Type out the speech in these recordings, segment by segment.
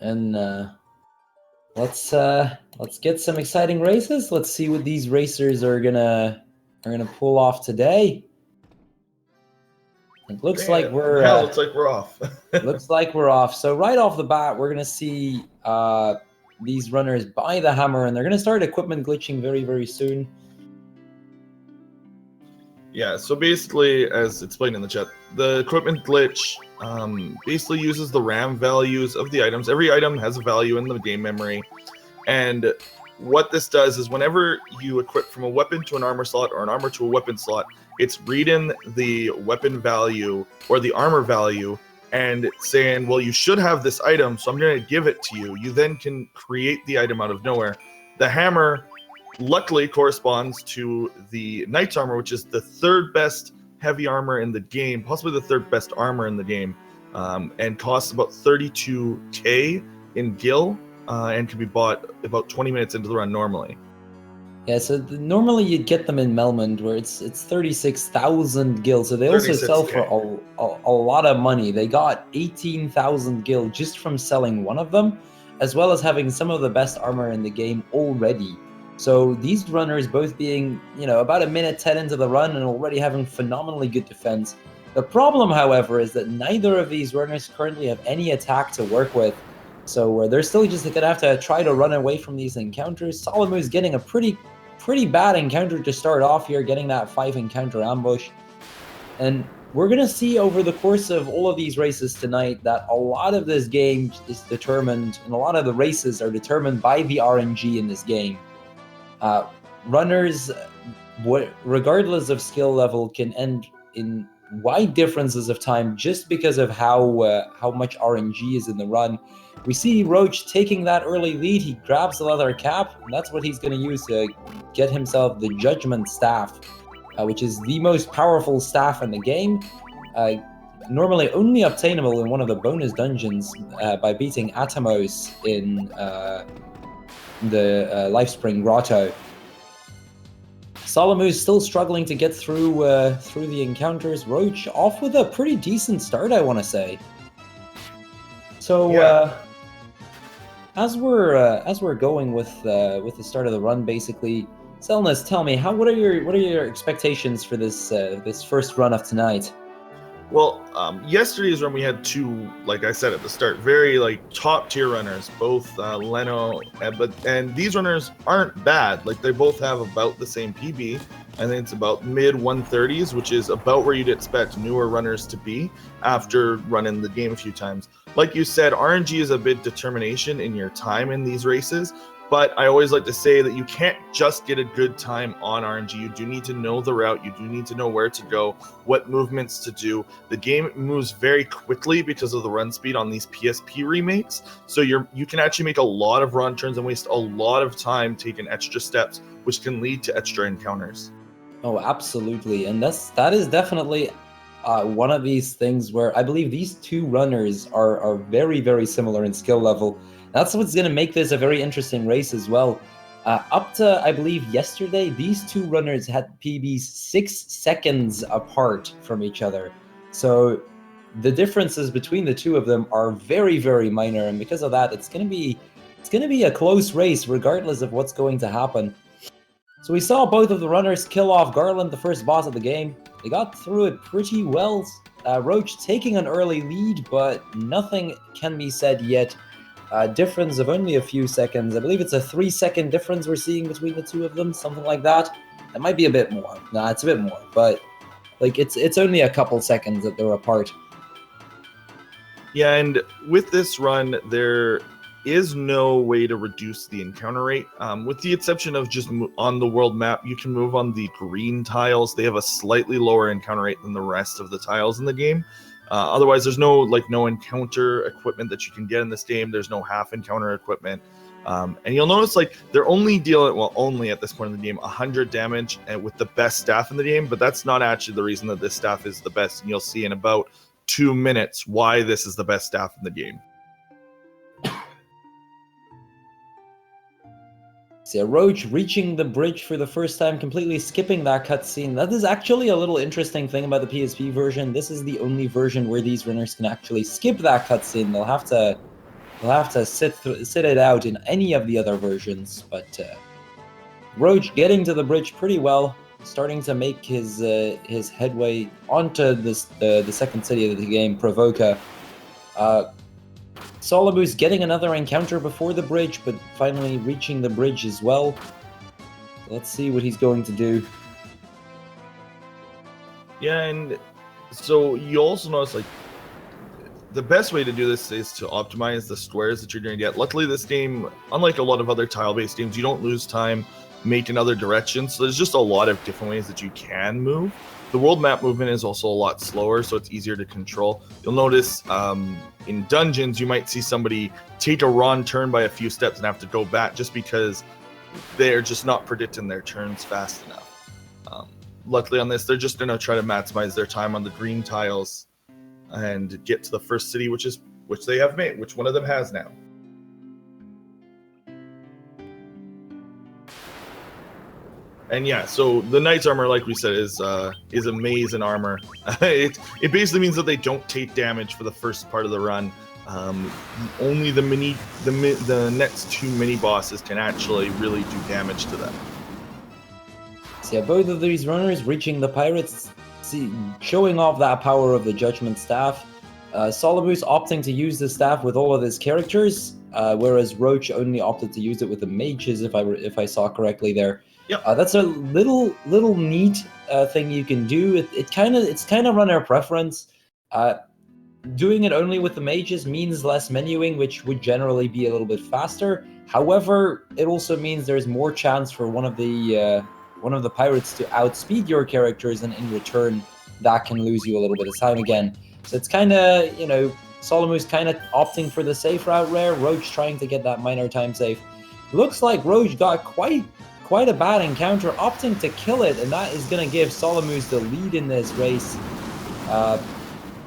and let's get some exciting races. Let's see what these racers are gonna pull off today. It looks like we're looks like we're off. looks like we're off. So right off the bat, we're gonna see these runners buy the hammer, and they're gonna start equipment glitching very, very soon. Yeah, so basically, as explained in the chat, the equipment glitch basically uses the RAM values of the items. Every item has a value in the game memory, and what this does is whenever you equip from a weapon to an armor slot or an armor to a weapon slot, it's reading the weapon value or the armor value and saying, well, you should have this item, so I'm going to give it to you. You then can create the item out of nowhere. The hammer luckily corresponds to the knight's armor, which is the third best heavy armor in the game, possibly the third best armor in the game, and costs about 32k in gil, and can be bought about 20 minutes into the run normally. Yeah, so normally you'd get them in Melmond, where it's 36,000 gil. So they also sell for a lot of money. They got 18,000 gil just from selling one of them, as well as having some of the best armor in the game already. So these runners both being, about a minute 10 into the run and already having phenomenally good defense. The problem, however, is that neither of these runners currently have any attack to work with. So they're still just going to have to try to run away from these encounters. Solimuse getting a pretty bad encounter to start off here, getting that 5 encounter ambush. And we're going to see over the course of all of these races tonight that a lot of this game is determined, and a lot of the races are determined by the RNG in this game. Runners, regardless of skill level, can end in wide differences of time just because of how much RNG is in the run. We see Roach taking that early lead. He grabs the leather cap, and that's what he's going to use to get himself the Judgment Staff, which is the most powerful staff in the game. Normally only obtainable in one of the bonus dungeons by beating Atomos in the Lifespring Grotto. Solimuse still struggling to get through the encounters. Roach off with a pretty decent start, I want to say. So yeah. As we're going with the start of the run, basically, Selnus, tell me what are your expectations for this first run of tonight? Well, yesterday's run we had two, like I said at the start, very top tier runners, both Leno, and these runners aren't bad. They both have about the same PB. I think it's about mid 130s, which is about where you'd expect newer runners to be after running the game a few times. Like you said, RNG is a bit determination in your time in these races, but I always like to say that you can't just get a good time on RNG. You do need to know the route. You do need to know where to go, what movements to do. The game moves very quickly because of the run speed on these PSP remakes. So you can actually make a lot of run turns and waste a lot of time taking extra steps, which can lead to extra encounters. Oh, absolutely. And that is definitely one of these things where I believe these two runners are very, very similar in skill level. That's what's going to make this a very interesting race as well. Up to, I believe, yesterday, these two runners had PBs 6 seconds apart from each other. So the differences between the two of them are very, very minor. And because of that, it's going to be a close race regardless of what's going to happen. So we saw both of the runners kill off Garland, the first boss of the game. They got through it pretty well. Roach taking an early lead, but nothing can be said yet. Difference of only a few seconds. I believe it's a 3-second difference we're seeing between the two of them, something like that. That might be a bit more. Nah, it's a bit more, but it's only a couple seconds that they're apart. Yeah, and with this run, there is no way to reduce the encounter rate. With the exception of just on the world map, you can move on the green tiles. They have a slightly lower encounter rate than the rest of the tiles in the game. Otherwise, there's no encounter equipment that you can get in this game. There's no half encounter equipment. And you'll notice they're only dealing, only at this point in the game, 100 damage with the best staff in the game, but that's not actually the reason that this staff is the best. And you'll see in about 2 minutes why this is the best staff in the game. See, Roach reaching the bridge for the first time, completely skipping that cutscene. That is actually a little interesting thing about the PSP version. This is the only version where these runners can actually skip that cutscene. They'll have to He'll have to sit it out in any of the other versions, but Roach getting to the bridge pretty well, starting to make his headway onto the second city of the game, Provoca. Solimuse getting another encounter before the bridge, but finally reaching the bridge as well. Let's see what he's going to do. Yeah, and so you also notice, like, the best way to do this is to optimize the squares that you're going to get. Luckily, this game, unlike a lot of other tile-based games, you don't lose time making other directions. So there's just a lot of different ways that you can move. The world map movement is also a lot slower, so it's easier to control. You'll notice in dungeons, you might see somebody take a wrong turn by a few steps and have to go back just because they're just not predicting their turns fast enough. Luckily on this, they're just going to try to maximize their time on the green tiles and get to the first city, which they have made, which one of them has now. And yeah, so the knight's armor, like we said, is amazing armor. It basically means that they don't take damage for the first part of the run. Only the next two mini bosses can actually really do damage to them. So yeah, both of these runners reaching the pirates, showing off that power of the Judgment Staff. Solimuse opting to use the staff with all of his characters, whereas Roach only opted to use it with the mages, if I saw correctly there. Yep. That's a little neat thing you can do. It's kind of runner preference. Doing it only with the mages means less menuing, which would generally be a little bit faster. However, it also means there's more chance for one of the pirates to outspeed your characters, and in return, that can lose you a little bit of time again. So it's kind of, Solimuse kind of opting for the safe route rare, Roach trying to get that minor time save. Looks like Roach got quite a bad encounter, opting to kill it, and that is going to give Solimuse the lead in this race.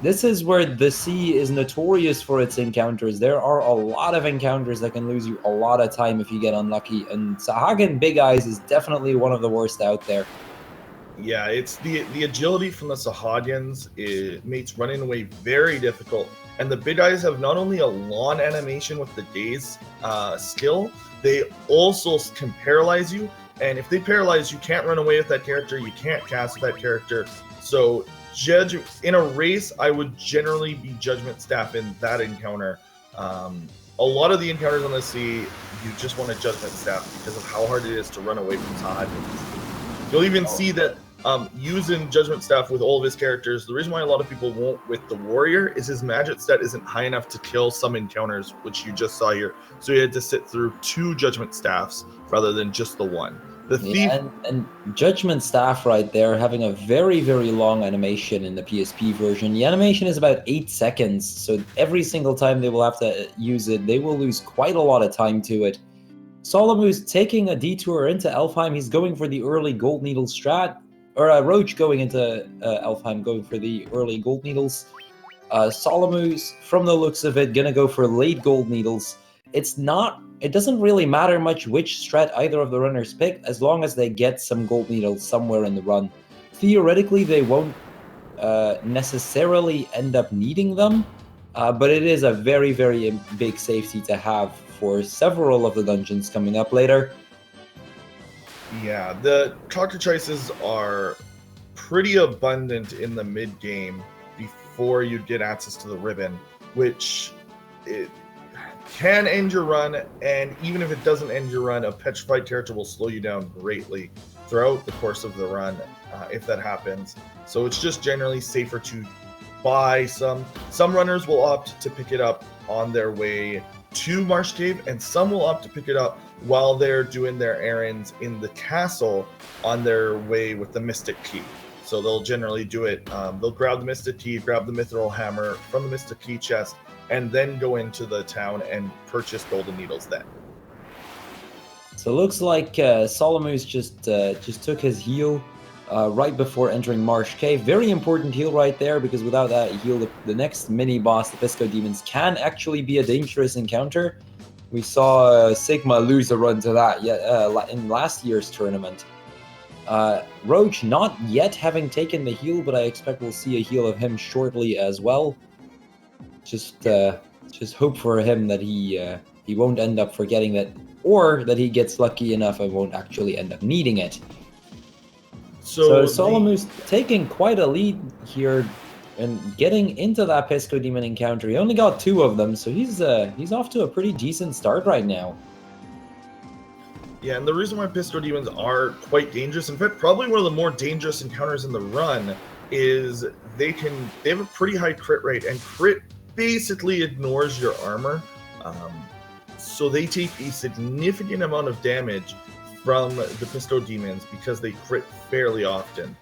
This is where the sea is notorious for its encounters. There are a lot of encounters that can lose you a lot of time if you get unlucky, and Sahagin Big Eyes is definitely one of the worst out there. Yeah, it's the agility from the Sahagins. It makes running away very difficult. And the Big Eyes have not only a long animation with the daze skill, they also can paralyze you. And if they paralyze, you can't run away with that character. You can't cast that character. So in a race, I would generally be Judgment Staff in that encounter. A lot of the encounters on the sea, you just want a Judgment Staff because of how hard it is to run away from Sahagins. You'll even see that using Judgment Staff with all of his characters, the reason why a lot of people won't with the Warrior is his magic stat isn't high enough to kill some encounters, which you just saw here. So he had to sit through 2 Judgment Staffs rather than just the one. The Thief... Yeah, and Judgment Staff right there having a very, very long animation in the PSP version. The animation is about 8 seconds, so every single time they will have to use it, they will lose quite a lot of time to it. Solimuse taking a detour into Elfheim, he's going for the early Gold Needle strat, or Roach going into Elfheim, going for the early Gold Needles. Solimuse, from the looks of it, gonna go for late Gold Needles. It doesn't really matter much which strat either of the runners pick, as long as they get some Gold Needles somewhere in the run. Theoretically, they won't necessarily end up needing them, but it is a very, very big safety to have for several of the dungeons coming up later. Yeah, the cockatrices are pretty abundant in the mid-game before you get access to the ribbon, which it can end your run, and even if it doesn't end your run, a petrified character will slow you down greatly throughout the course of the run if that happens. So it's just generally safer to buy some. Some runners will opt to pick it up on their way to Marsh Cave, and some will opt to pick it up while they're doing their errands in the castle on their way with the Mystic Key. So they'll generally do it. They'll grab the Mystic Key, grab the Mithril Hammer from the Mystic Key chest, and then go into the town and purchase golden needles then. So it looks like Solimuse just took his heal right before entering Marsh Cave. Very important heal right there, because without that heal, the next mini-boss, the Pisco Demons, can actually be a dangerous encounter. We saw Sigma lose a run to that in last year's tournament. Roach not yet having taken the heal, but I expect we'll see a heal of him shortly as well. Just Just hope for him that he won't end up forgetting that, or that he gets lucky enough and won't actually end up needing it. So solimuse taking quite a lead here and getting into that Pisco Demon encounter. He only got 2 of them, so he's off to a pretty decent start right now. Yeah, and the reason why Pisco Demons are quite dangerous, in fact, probably one of the more dangerous encounters in the run, is they have a pretty high crit rate, and crit basically ignores your armor. So they take a significant amount of damage from the Pisco Demons because they crit fairly often.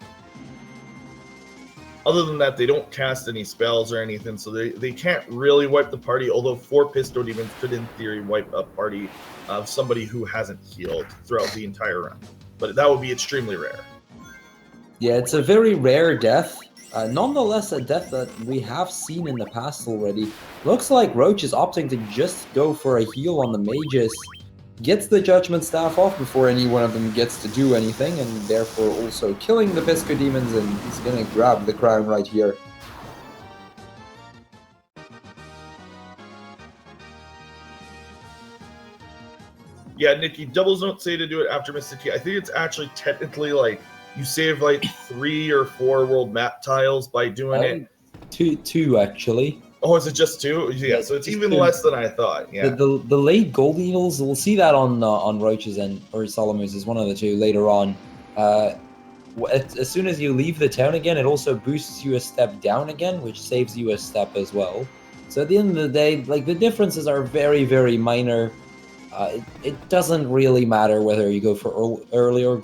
Other than that, they don't cast any spells or anything, so they can't really wipe the party, although 4 Pisco Demons could, in theory, wipe a party of somebody who hasn't healed throughout the entire run. But that would be extremely rare. Yeah, it's a very rare death. Nonetheless, a death that we have seen in the past already. Looks like Roach is opting to just go for a heal on the mages. Gets the Judgment Staff off before any one of them gets to do anything, and therefore also killing the Pisco Demons, and he's gonna grab the crown right here. Yeah, Nikki, doubles don't say to do it after Mystic Key. I think it's actually technically like you save like 3 or 4 world map tiles by doing it. Two actually. Oh, is it just 2? Yeah, so it's even 2. less than I thought. Yeah. The late gold needles, we'll see that on Roaches or Solimuse is one of the 2 later on. As soon as you leave the town again, it also boosts you a step down again, which saves you a step as well. So at the end of the day, like, the differences are very, very minor. It doesn't really matter whether you go for early or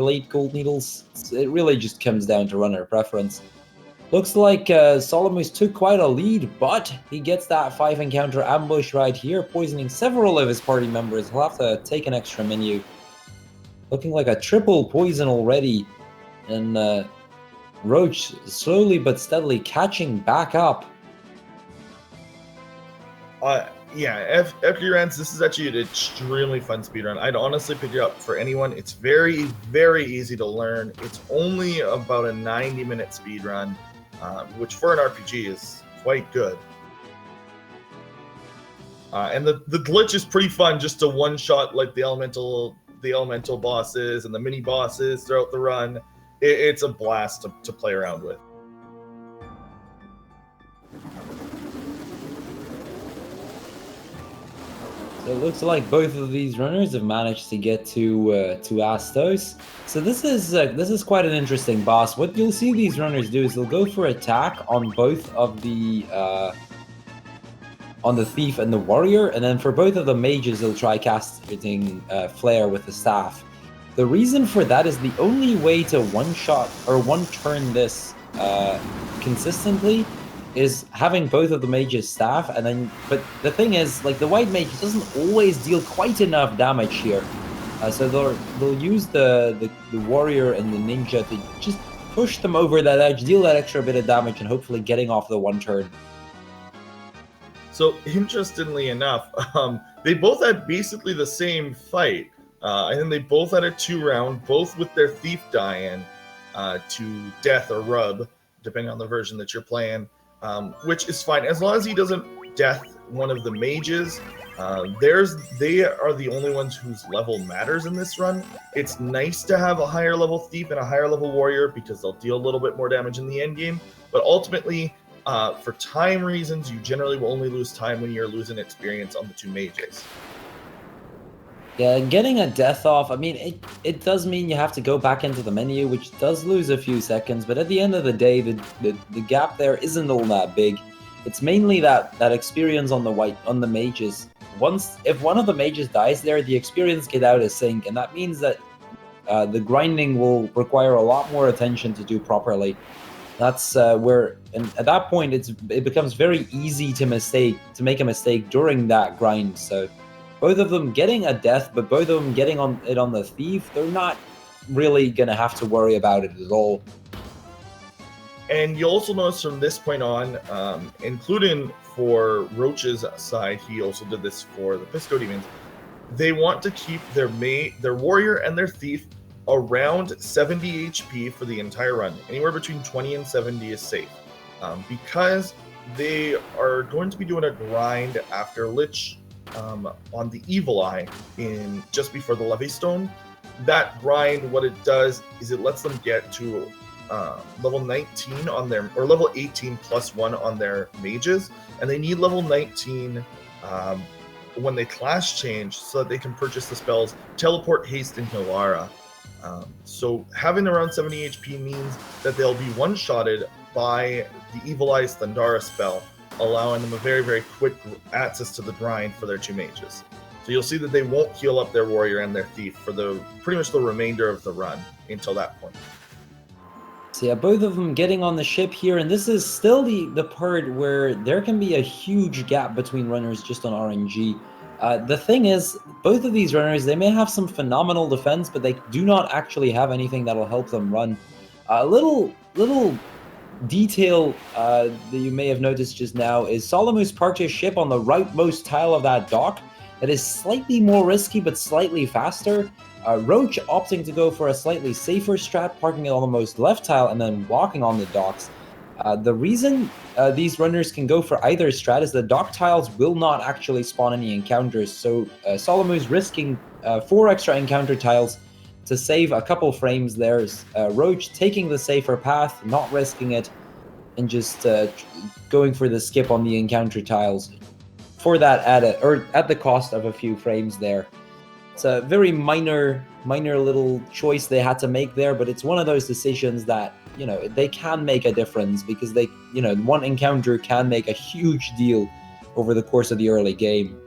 late gold needles. It really just comes down to runner preference. Looks like Solimuse took quite a lead, but he gets that 5 encounter ambush right here, poisoning several of his party members. He'll have to take an extra menu. Looking like a triple poison already, and Roach slowly but steadily catching back up. Yeah, FQRans, this is actually an extremely fun speedrun. I'd honestly pick it up for anyone. It's very, very easy to learn. It's only about a 90-minute speedrun, which for an RPG is quite good. And the glitch is pretty fun, just to one-shot like the elemental bosses and the mini bosses throughout the run. It's a blast to play around with. So it looks like both of these runners have managed to get to Astos. So this is quite an interesting boss. What you'll see these runners do is they'll go for attack on both of the on the thief and the warrior, and then for both of the mages they'll try casting flare with the staff. The reason for that is the only way to one-shot or one-turn this consistently is having both of the mages staff, and then, but the thing is, like, the white mage doesn't always deal quite enough damage here. So they'll use the warrior and the ninja to just push them over that edge, deal that extra bit of damage, and hopefully getting off the one turn. So, interestingly enough, they both had basically the same fight. I think they both had a 2-round, both with their thief dying to death or rub, depending on the version that you're playing, which is fine. As long as he doesn't death one of the mages, they are the only ones whose level matters in this run. It's nice to have a higher level thief and a higher level warrior because they'll deal a little bit more damage in the end game, but ultimately, for time reasons, you generally will only lose time when you're losing experience on the 2 mages. Yeah, getting a death off, I mean, it does mean you have to go back into the menu, which does lose a few seconds, but at the end of the day, the gap there isn't all that big. It's mainly that experience on the mages. If one of the mages dies there, the experience get out of sync, and that means that the grinding will require a lot more attention to do properly. That's where, and at that point, it becomes very easy to make a mistake during that grind. So both of them getting a death, but both of them getting on the thief, they're not really gonna have to worry about it at all. And you'll also notice from this point on, including for Roach's side, he also did this for the Pisco Demons, they want to keep their warrior and their thief around 70 HP for the entire run. Anywhere between 20 and 70 is safe. Because they are going to be doing a grind after Lich on the Evil Eye in just before the Levy Stone. That grind, what it does is it lets them get to level 19 on their, or level 18 plus 1 on their mages, and they need level 19 when they class change so that they can purchase the spells Teleport, Haste, and Hilara. So having around 70 HP means that they'll be one-shotted by the Evil Eye's Thundara spell, allowing them a very, very quick access to the grind for their two mages. So you'll see that they won't heal up their warrior and their thief for the pretty much the remainder of the run until that point. So yeah, both of them getting on the ship here, and this is still the part where there can be a huge gap between runners just on RNG. The thing is, both of these runners, they may have some phenomenal defense, but they do not actually have anything that'll help them run. A little detail that you may have noticed just now is Solimuse parked his ship on the rightmost tile of that dock. That is slightly more risky, but slightly faster. Roach opting to go for a slightly safer strat, parking it on the most left tile and then walking on the docks. The reason these runners can go for either strat is the dock tiles will not actually spawn any encounters, so Solimuse risking 4 extra encounter tiles to save a couple frames there. Roach taking the safer path, not risking it, and just going for the skip on the encounter tiles. For that at the cost of a few frames there. It's a very minor little choice they had to make there, but it's one of those decisions that, you know, they can make a difference because they, you know, one encounter can make a huge deal over the course of the early game.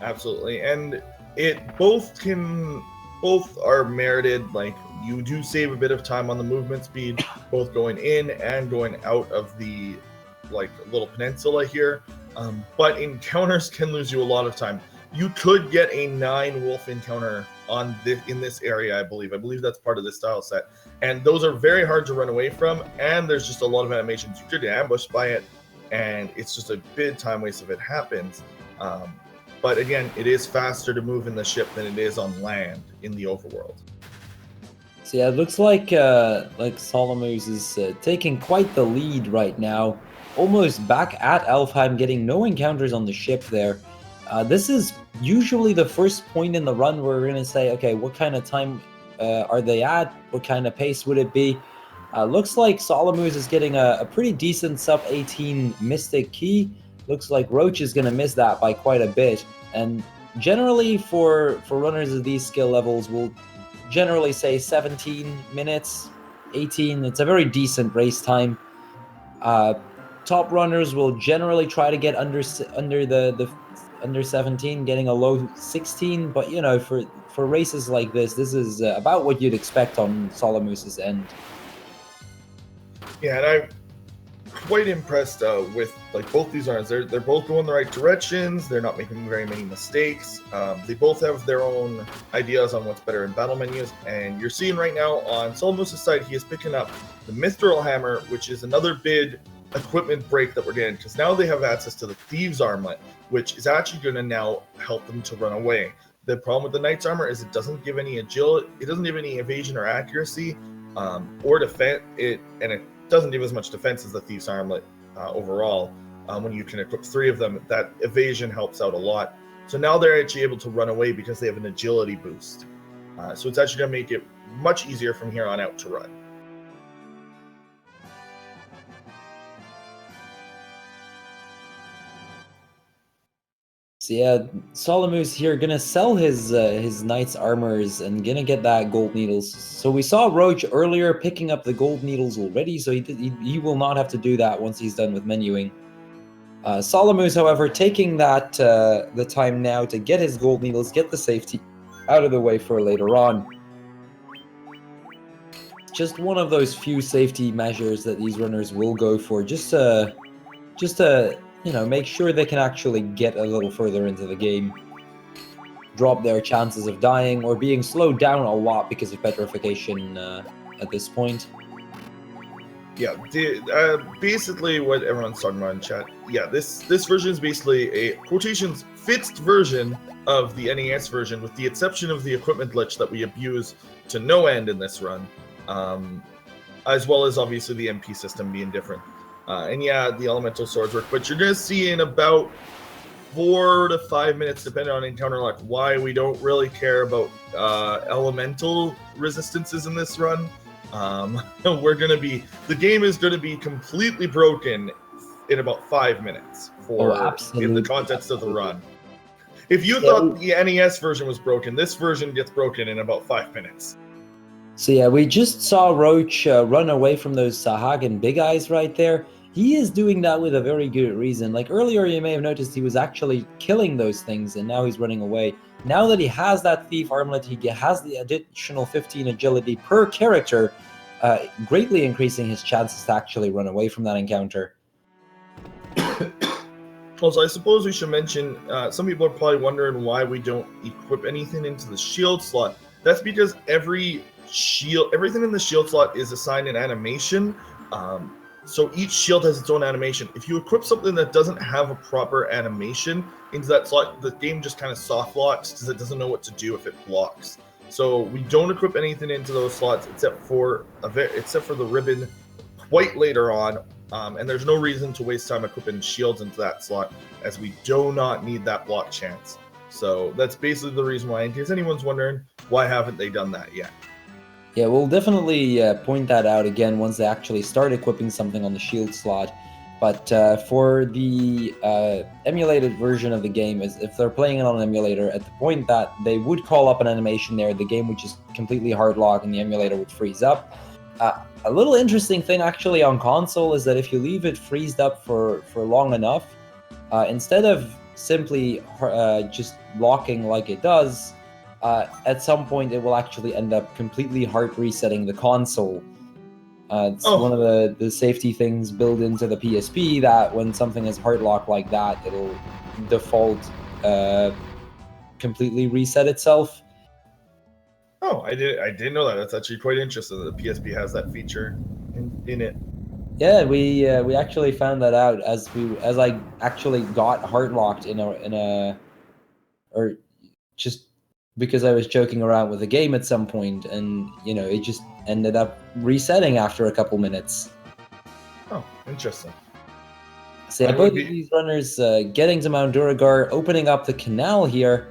Absolutely, and both are merited. Like, you do save a bit of time on the movement speed, both going in and going out of the little peninsula here. But encounters can lose you a lot of time. You could get a 9 wolf encounter in this area, I believe. I believe that's part of this style set. And those are very hard to run away from, and there's just a lot of animations. You could get ambushed by it, and it's just a big time waste if it happens. But again, it is faster to move in the ship than it is on land in the overworld. So yeah, it looks like Solimuse is taking quite the lead right now. Almost back at Elfheim, getting no encounters on the ship there. This is usually the first point in the run where we're going to say, okay, what kind of time are they at? What kind of pace would it be? Looks like Solimuse is getting a pretty decent sub 18 Mystic Key. Looks like Roach is going to miss that by quite a bit. And generally for runners of these skill levels, we'll generally say 17 minutes, 18. It's a very decent race time. Top runners will generally try to get under 17, getting a low 16. But you know, for races like this is about what you'd expect on Solimuse's end. Yeah, and I'm quite impressed with both these runners. They're both going the right directions. They're not making very many mistakes. They both have their own ideas on what's better in battle menus. And you're seeing right now on Solimuse's side, he is picking up the Mithril Hammer, which is another big equipment break that we're getting, because now they have access to the Thieves Armlet, which is actually going to now help them to run away. The problem with the Knight's Armor is it doesn't give any agility, it doesn't give any evasion or accuracy, or defense. It doesn't give as much defense as the Thieves Armlet overall. When you can equip 3 of them, that evasion helps out a lot. So now they're actually able to run away because they have an agility boost. So it's actually going to make it much easier from here on out to run. So yeah, Solimuse here gonna sell his knight's armors and gonna get that gold needles. So we saw Roach earlier picking up the gold needles already, so he will not have to do that once he's done with menuing. Solimuse, however, taking that the time now to get his gold needles, get the safety out of the way for later on. Just one of those few safety measures that these runners will go for, just to you know, make sure they can actually get a little further into the game. Drop their chances of dying or being slowed down a lot because of petrification at this point. Yeah, basically what everyone's talking about in chat. Yeah, this version is basically a quotations fixed version of the NES version, with the exception of the equipment glitch that we abuse to no end in this run, as well as obviously the MP system being different. And yeah, the elemental swords work, but you're going to see in about 4 to 5 minutes, depending on encounter luck, why we don't really care about elemental resistances in this run. The game is going to be completely broken in about 5 minutes in the context of the run. If you thought the NES version was broken, this version gets broken in about 5 minutes. So yeah, we just saw Roach run away from those Sahagin Big Eyes right there. He is doing that with a very good reason. Like earlier, you may have noticed he was actually killing those things, and now he's running away. Now that he has that Thief Armlet, he has the additional 15 agility per character, greatly increasing his chances to actually run away from that encounter. Also, I suppose we should mention, some people are probably wondering why we don't equip anything into the shield slot. That's because everything in the shield slot is assigned an animation. So each shield has its own animation. If you equip something that doesn't have a proper animation into that slot, the game just kind of soft locks because it doesn't know what to do if it blocks. So we don't equip anything into those slots except for the ribbon quite later on. And there's no reason to waste time equipping shields into that slot, as we do not need that block chance. So that's basically the reason why, in case anyone's wondering, why haven't they done that yet? Yeah, we'll definitely point that out again once they actually start equipping something on the shield slot. But for the emulated version of the game, if they're playing it on an emulator, at the point that they would call up an animation there, the game would just completely hard lock and the emulator would freeze up. A little interesting thing actually on console is that if you leave it freezed up for long enough, instead of simply just locking like it does, at some point it will actually end up completely hard resetting the console. It's one of the safety things built into the PSP, that when something is hard locked like that, it'll default completely reset itself. Oh, I didn't know that. That's actually quite interesting that the PSP has that feature in it. Yeah, we actually found that out as I actually got hard locked or just because I was joking around with the game at some point, and it just ended up resetting after a couple minutes. Oh, interesting. So yeah, both of these runners getting to Mount Duragar, opening up the canal here.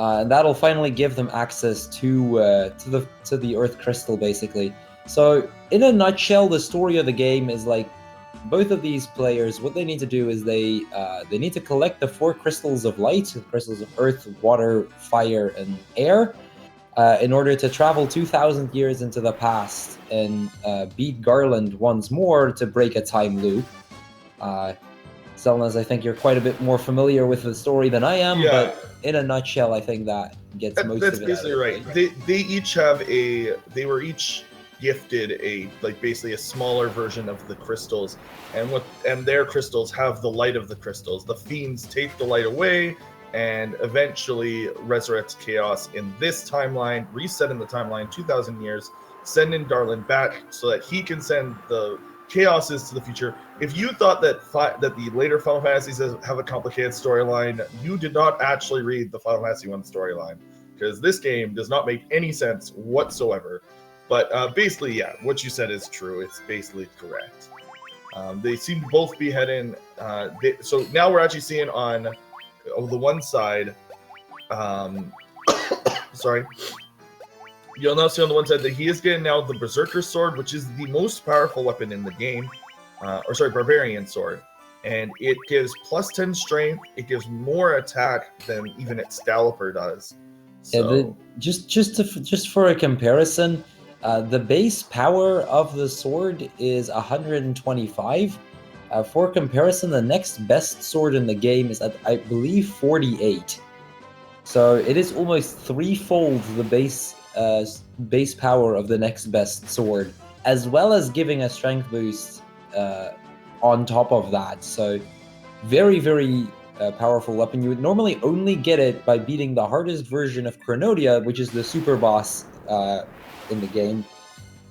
And that'll finally give them access to the Earth Crystal, basically. So, in a nutshell, the story of the game is like both of these players. What they need to do is they need to collect the 4 crystals of light, the crystals of Earth, Water, Fire, and Air, in order to travel 2,000 years into the past and beat Garland once more to break a time loop. Selmas, I think you're quite a bit more familiar with the story than I am, but in a nutshell, I think that gets most of it. That's basically right. They were each gifted basically a smaller version of the crystals, and their crystals have the light of the crystals. The fiends take the light away and eventually resurrects chaos in this timeline, reset in the timeline 2,000 years, sending Darlin back so that he can send the chaoses to the future. If you thought that the later Final Fantasies have a complicated storyline, you did not actually read the Final Fantasy 1 storyline, because this game does not make any sense whatsoever. But basically, yeah, what you said is true. It's basically correct. They seem to both be heading. So now we're actually seeing on the one side. Sorry. You'll now see on the one side that he is getting now the Berserker Sword, which is the most powerful weapon in the game. Barbarian Sword. And it gives plus 10 strength. It gives more attack than even Excalibur does. So, yeah, just for a comparison, the base power of the sword is 125. For comparison, the next best sword in the game is at, I believe, 48. So it is almost threefold the base power of the next best sword, as well as giving a strength boost on top of that. So very, very powerful weapon. You would normally only get it by beating the hardest version of Chronodia, which is the super boss in the game.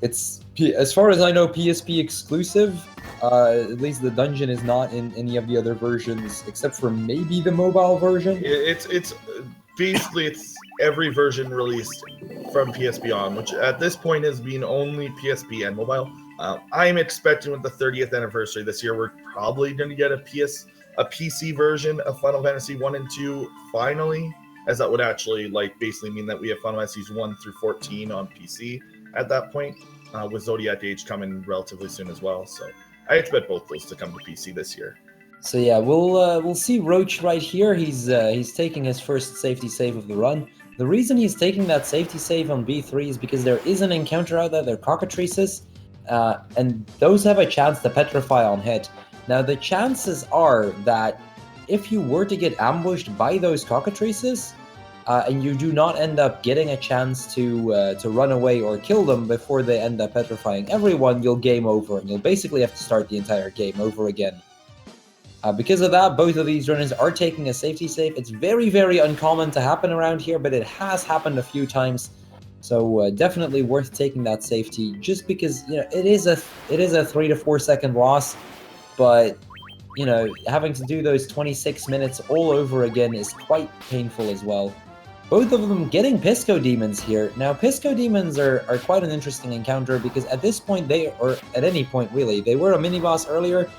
It's, as far as I know, PSP exclusive. At least the dungeon is not in any of the other versions, except for maybe the mobile version. It's basically every version released from PSP on, which at this point has been only PSP and mobile. I'm expecting with the 30th anniversary this year, we're probably going to get a PC version of Final Fantasy 1 and 2 finally, as that would actually like basically mean that we have Final Fantasies 1 through 14 on PC at that point, with Zodiac Age coming relatively soon as well. So I expect both those to come to PC this year. So yeah, we'll see Roach right here. He's taking his first safety save of the run. The reason he's taking that safety save on B3 is because there is an encounter out there, they're cockatrices, and those have a chance to petrify on hit. Now the chances are that if you were to get ambushed by those cockatrices, and you do not end up getting a chance to run away or kill them before they end up petrifying everyone, you'll game over, and you'll basically have to start the entire game over again. Because of that, both of these runners are taking a safety save. It's very, very uncommon to happen around here, but it has happened a few times. So definitely worth taking that safety, just because it is a 3 to 4 second loss, but having to do those 26 minutes all over again is quite painful as well. Both of them getting Pisco Demons here. Now, Pisco Demons are quite an interesting encounter because at this point or at any point really, they were a mini-boss earlier.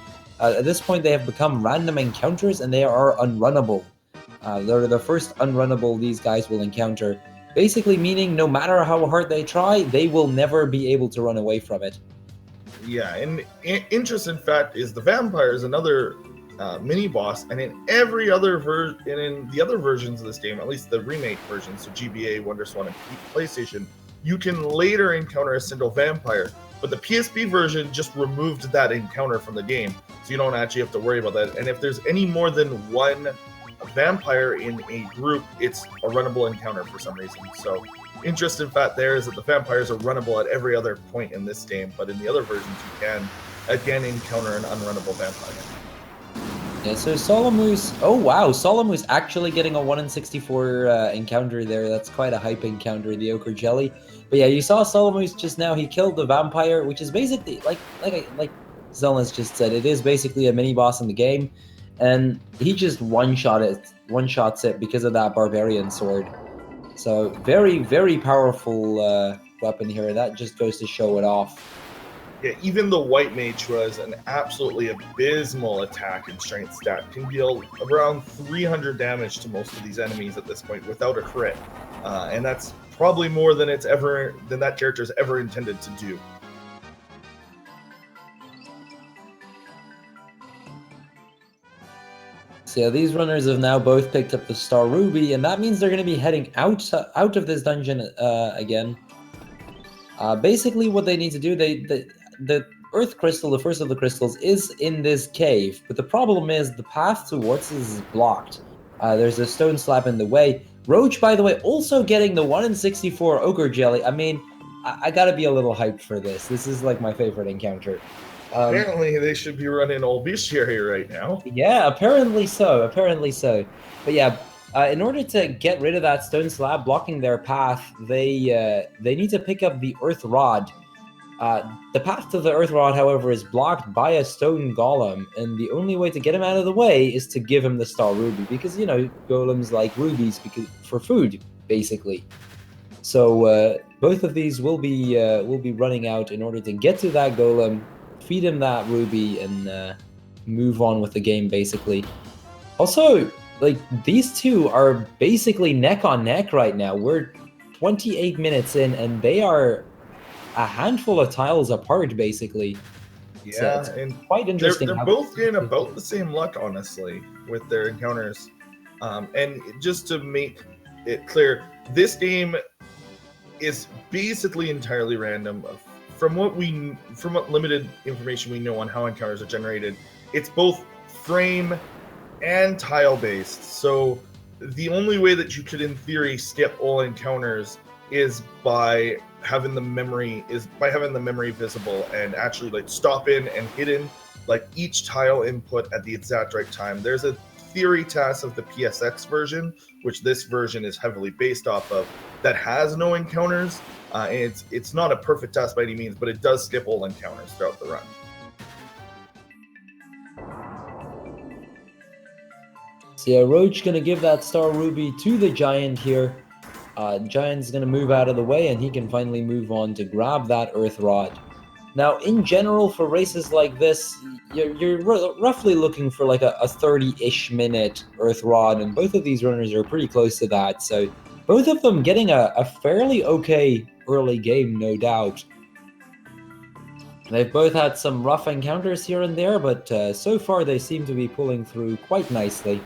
At this point, they have become random encounters, and they are unrunnable. They're the first unrunnable these guys will encounter, basically meaning no matter how hard they try, they will never be able to run away from it. Yeah, and interesting fact is the vampire is another mini-boss, and in every other in the other versions of this game, at least the remake versions, so GBA, WonderSwan, and PlayStation, you can later encounter a single vampire. But the PSP version just removed that encounter from the game, so you don't actually have to worry about that. And if there's any more than one vampire in a group, it's a runnable encounter for some reason. So, interesting fact there is that the vampires are runnable at every other point in this game, but in the other versions you can, again, encounter an unrunnable vampire. Yeah, so Solimuse, oh wow, Solimuse actually getting a 1 in 64 encounter there. That's quite a hype encounter, the Ochre Jelly. But yeah, you saw Solimuse just now, he killed the vampire, which is basically, like Zelna's just said, it is basically a mini-boss in the game. And he just one-shots it because of that Barbarian Sword. So very, very powerful weapon here. That just goes to show it off. Yeah, even the White Mage, who has an absolutely abysmal attack and strength stat, can deal around 300 damage to most of these enemies at this point without a crit. And that's probably more than that character's ever intended to do. So yeah, these runners have now both picked up the Star Ruby, and that means they're going to be heading out of this dungeon again. Basically, what they need to do, the Earth Crystal, the first of the crystals, is in this cave, but the problem is the path towards this is blocked. There's a stone slab in the way. Roach, by the way, also getting the 1 in 64 Ochre Jelly. I mean, I gotta be a little hyped for this. This is like my favorite encounter. Apparently, they should be running Old Bestiary right now. Yeah, apparently so. Apparently so. But yeah, in order to get rid of that stone slab blocking their path, they need to pick up the Earth Rod. The path to the Earth Rod, however, is blocked by a stone golem, and the only way to get him out of the way is to give him the Star Ruby, because, golems like rubies for food, basically. So both of these will be running out in order to get to that golem, feed him that ruby, and move on with the game, basically. Also, these two are basically neck on neck right now. We're 28 minutes in, and they are a handful of tiles apart, basically. Yeah, it's and quite interesting. They're both getting about the same luck, honestly, with their encounters. And just to make it clear, this game is basically entirely random. From what limited information we know on how encounters are generated, it's both frame and tile based. So the only way that you could, in theory, skip all encounters is by having the memory visible and actually stop in and hit in each tile input at the exact right time. There's a theory task of the PSX version, which this version is heavily based off of, that has no encounters. And it's not a perfect task by any means, but it does skip all encounters throughout the run. So yeah, Roach gonna give that Star Ruby to the Giant here. Giant's gonna move out of the way, and he can finally move on to grab that Earth Rod. Now, in general, for races like this, you're roughly looking for like a 30-ish minute Earth Rod, and both of these runners are pretty close to that. So both of them getting a fairly okay early game, no doubt. They've both had some rough encounters here and there, but so far they seem to be pulling through quite nicely.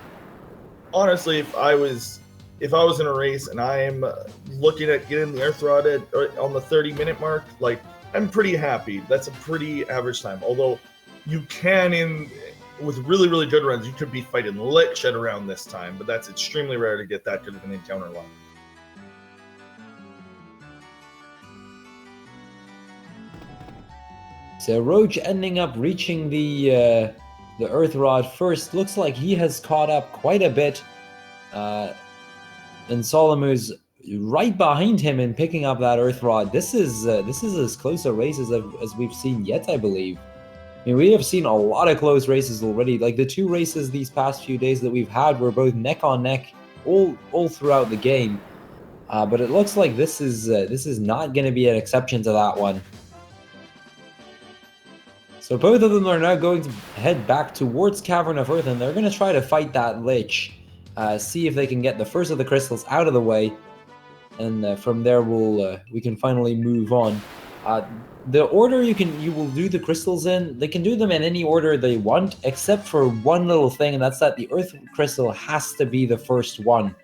Honestly, if I was in a race and I'm looking at getting the Earth Rod on the 30-minute mark, like, I'm pretty happy. That's a pretty average time. Although you can, with really, really good runs, you could be fighting Lich at around this time, but that's extremely rare to get that good of an encounter line. So Roach ending up reaching the Earth Rod first. Looks like he has caught up quite a bit. And solimuse right behind him and picking up that Earth Rod. This is as close a race as we've seen yet, I believe. I mean, we have seen a lot of close races already. Like the two races these past few days that we've had were both neck on neck all throughout the game. But it looks like this is not going to be an exception to that one. So both of them are now going to head back towards Cavern of Earth, and they're going to try to fight that Lich. See if they can get the first of the crystals out of the way, and from there we can finally move on. The order you will do the crystals in, they can do them in any order they want, except for one little thing, and that's that the Earth crystal has to be the first one.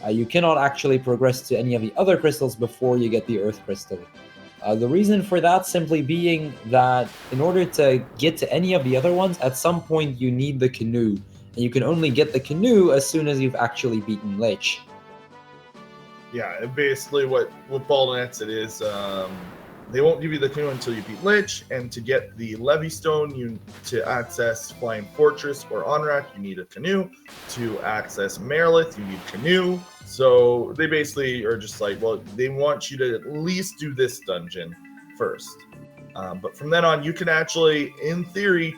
You cannot actually progress to any of the other crystals before you get the Earth crystal. The reason for that simply being that in order to get to any of the other ones, at some point you need the canoe. And you can only get the canoe as soon as you've actually beaten Lich. Yeah, basically what Baldnets it is, they won't give you the canoe until you beat Lich, and to get the Levy Stone, to access Flying Fortress or Onrak, you need a canoe. To access Marilith, you need canoe. So they basically are just like, well, they want you to at least do this dungeon first. But from then on, you can actually, in theory,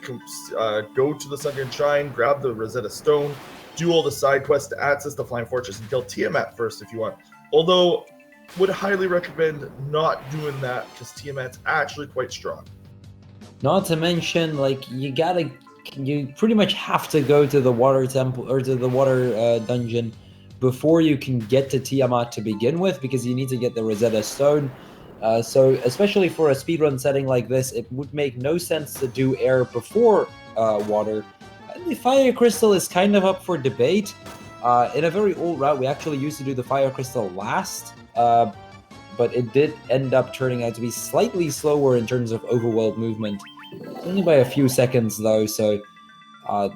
go to the Sunken Shrine, grab the Rosetta Stone, do all the side quests to access the Flying Fortress, and kill Tiamat first if you want. Although, would highly recommend not doing that because Tiamat's actually quite strong. Not to mention, like, you pretty much have to go to the water temple or to the water dungeon before you can get to Tiamat to begin with, because you need to get the Rosetta Stone. So especially for a speedrun setting like this, it would make no sense to do air before water. The fire crystal is kind of up for debate. In a very old route, we actually used to do the fire crystal last, but it did end up turning out to be slightly slower in terms of overworld movement. Only by a few seconds though, so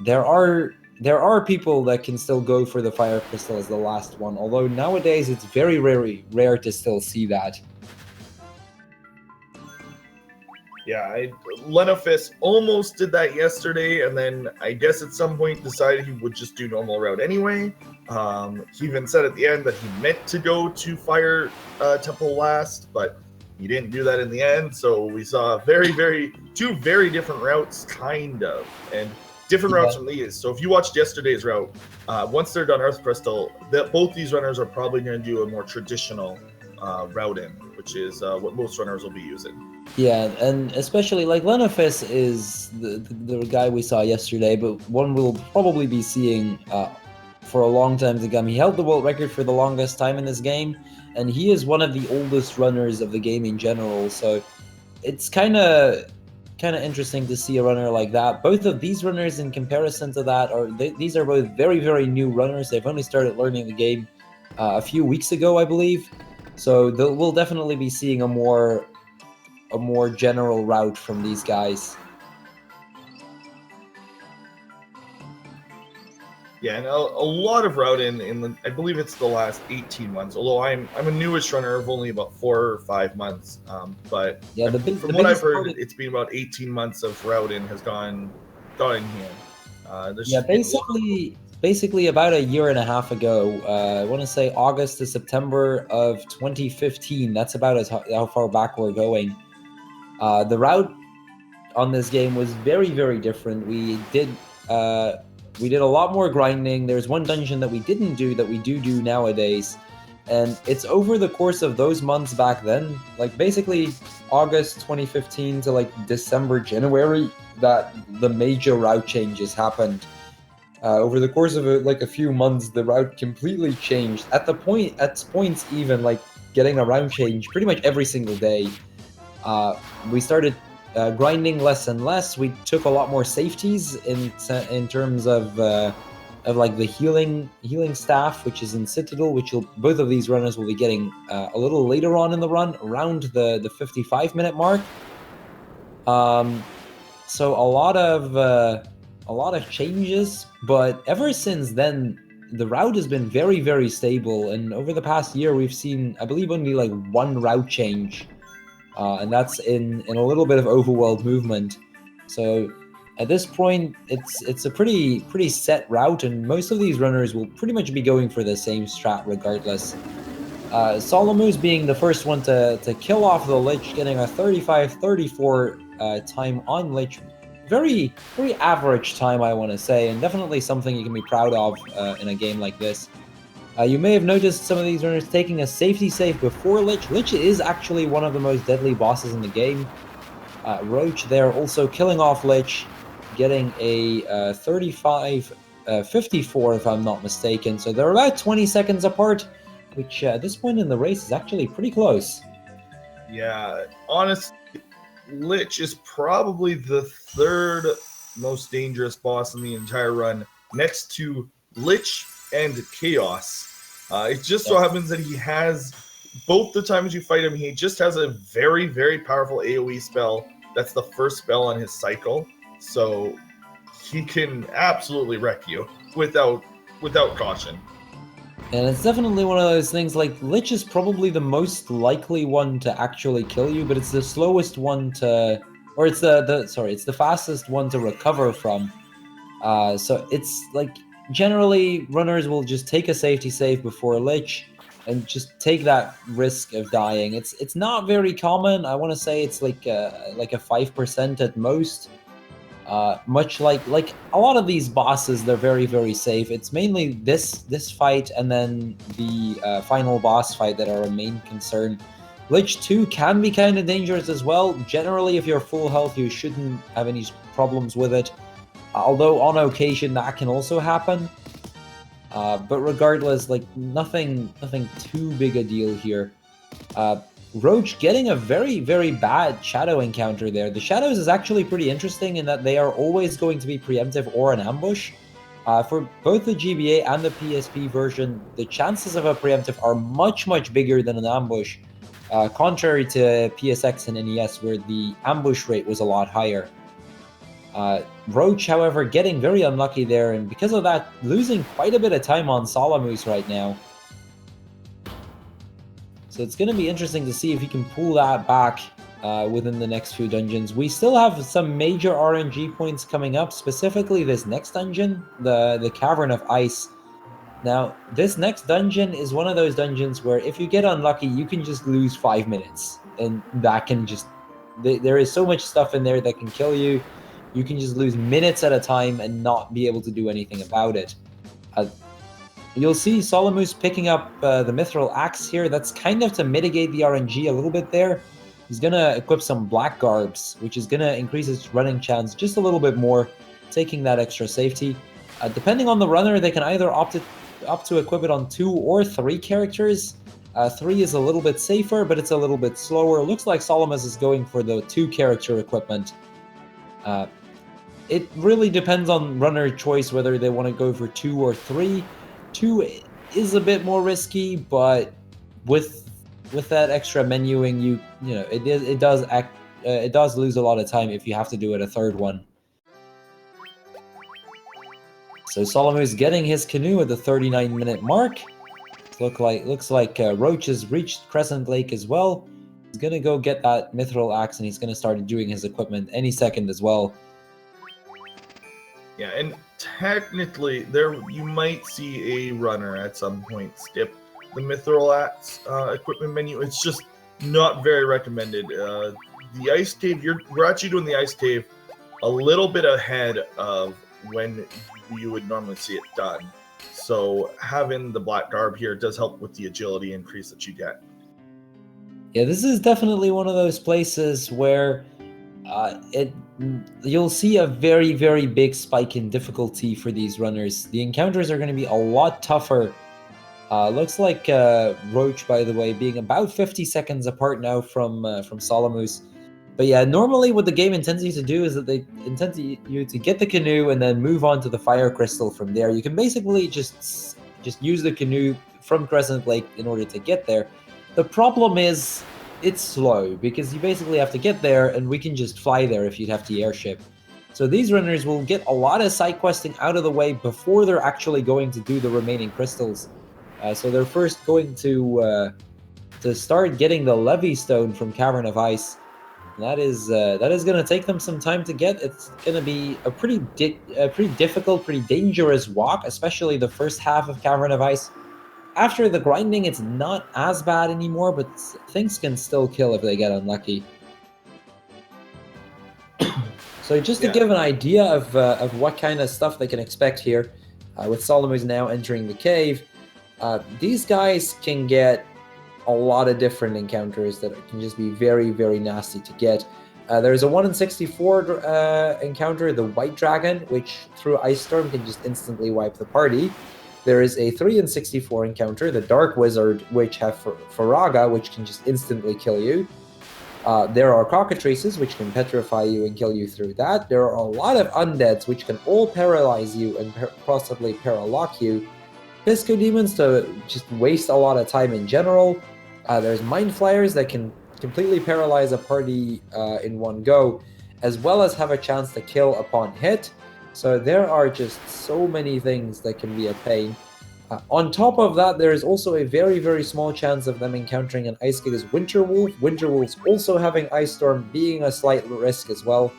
there are people that can still go for the fire crystal as the last one, although nowadays it's very rare to still see that. Yeah, Lenofist almost did that yesterday, and then I guess at some point decided he would just do normal route anyway. He even said at the end that he meant to go to Fire Temple last, but he didn't do that in the end. So we saw two very different routes, kind of, and different routes from these. So if you watched yesterday's route, once they're done Earth Crystal, both these runners are probably going to do a more traditional route in, which is what most runners will be using. Yeah, and especially like Lenofis is the guy we saw yesterday, but one we'll probably be seeing for a long time to come. He held the world record for the longest time in this game, and he is one of the oldest runners of the game in general, so it's kind of interesting to see a runner like that. Both of these runners in comparison to that, these are both very new runners. They've only started learning the game a few weeks ago, I believe, so we'll definitely be seeing a more general route from these guys. Yeah, and a lot of route in I believe it's the last 18 months. Although I'm a newish runner of only about 4 or 5 months, but yeah, from what I've heard, it's been about 18 months of route in has gone in here. Basically about a year and a half ago. I want to say August to September of 2015. That's about how far back we're going. The route on this game was very different. We did a lot more grinding. There's one dungeon that we didn't do that we do nowadays, And it's over the course of those months back then, like basically August 2015 to like December, January, that the major route changes happened. Over the course of like a few months, the route completely changed. At points even like getting a route change pretty much every single day. We started grinding less and less. We took a lot more safeties in terms of like the healing staff, which is in Citadel, which both of these runners will be getting a little later on in the run, around the 55-minute mark. So a lot of changes, but ever since then, the route has been very, very stable. And over the past year, we've seen, I believe, only like one route change, and that's in a little bit of overworld movement. So at this point, it's a pretty set route, and most of these runners will pretty much be going for the same strat regardless. Solimuse being the first one to kill off the Lich, getting a 35-34 time on Lich. Very average time, I want to say, and definitely something you can be proud of in a game like this. You may have noticed some of these runners taking a safety save before Lich. Lich is actually one of the most deadly bosses in the game. Roach there also killing off Lich, getting a 35-54 if I'm not mistaken. So they're about 20 seconds apart, which at this point in the race is actually pretty close. Yeah, honestly, Lich is probably the third most dangerous boss in the entire run, next to Lich and Chaos. It just so happens that he has, both the times you fight him, he just has a very, very powerful AoE spell. That's the first spell on his cycle, so he can absolutely wreck you without caution. And it's definitely one of those things, like, Lich is probably the most likely one to actually kill you, but it's the slowest one to... Or it's it's the fastest one to recover from. So it's, like, generally, runners will just take a safety save before Lich, and just take that risk of dying. It's not very common. I want to say it's like a 5% at most. Much like a lot of these bosses, they're very, very safe. It's mainly this fight and then the final boss fight that are a main concern. Lich 2 can be kind of dangerous as well. Generally, if you're full health, you shouldn't have any problems with it. Although on occasion that can also happen. But regardless, like nothing too big a deal here. Roach getting a very, very bad shadow encounter there. The shadows is actually pretty interesting in that they are always going to be preemptive or an ambush. For both the GBA and the PSP version, the chances of a preemptive are much, much bigger than an ambush, contrary to PSX and NES, where the ambush rate was a lot higher. Roach, however, getting very unlucky there, and because of that, losing quite a bit of time on Solimuse right now. So it's going to be interesting to see if he can pull that back within the next few dungeons. We still have some major RNG points coming up, specifically this next dungeon, the Cavern of Ice. Now, this next dungeon is one of those dungeons where if you get unlucky, you can just lose 5 minutes. And that can just... There is so much stuff in there that can kill you. You can just lose minutes at a time and not be able to do anything about it. You'll see Solimuse picking up the Mithril Axe here. That's kind of to mitigate the RNG a little bit there. He's going to equip some Black Garbs, which is going to increase his running chance just a little bit more, taking that extra safety. Depending on the runner, they can either opt to equip it on 2 or 3 characters. 3 is a little bit safer, but it's a little bit slower. Looks like Solimuse is going for the 2 character equipment. It really depends on runner choice whether they want to go for 2 or 3. 2 is a bit more risky, but with that extra menuing, you know it does lose a lot of time if you have to do it a 3rd one. So Solimuse getting his canoe at the 39-minute mark. Looks like Roach has reached Crescent Lake as well. He's gonna go get that Mithril Axe, and he's gonna start doing his equipment any second as well. Yeah, and technically, you might see a runner at some point skip the Mithril Axe equipment menu. It's just not very recommended. The Ice Cave, we're actually doing the Ice Cave a little bit ahead of when you would normally see it done. So having the black garb here does help with the agility increase that you get. Yeah, this is definitely one of those places where you'll see a very, very big spike in difficulty for these runners. The encounters are going to be a lot tougher. Looks like Roach, by the way, being about 50 seconds apart now from solimuse. But yeah, normally what the game intends you to do is that they intend you to get the canoe and then move on to the fire crystal from there. You can basically just use the canoe from Crescent Lake in order to get there. The problem is it's slow because you basically have to get there, and we can just fly there if you'd have to airship. So these runners will get a lot of side questing out of the way before they're actually going to do the remaining crystals. So they're first going to start getting the Levy Stone from Cavern of Ice. And that is going to take them some time to get. It's going to be a pretty difficult, pretty dangerous walk, especially the first half of Cavern of Ice. After the grinding, it's not as bad anymore, but things can still kill if they get unlucky. So just to give an idea of what kind of stuff they can expect here, with solimuse now entering the cave, these guys can get a lot of different encounters that can just be very, very nasty to get. There's a 1 in 64 encounter, the White Dragon, which through Ice Storm can just instantly wipe the party. There is a 3 in 64 encounter, the Dark Wizard, which have Faraga, which can just instantly kill you. There are cockatrices, which can petrify you and kill you through that. There are a lot of undeads, which can all paralyze you and possibly paralock you. Pisco demons to just waste a lot of time in general. There's mind flyers that can completely paralyze a party in one go, as well as have a chance to kill upon hit. So there are just so many things that can be a pain. On top of that, there is also a very, very small chance of them encountering an Ice Giga's Winter Wolf. Winter Wolves also having Ice Storm being a slight risk as well.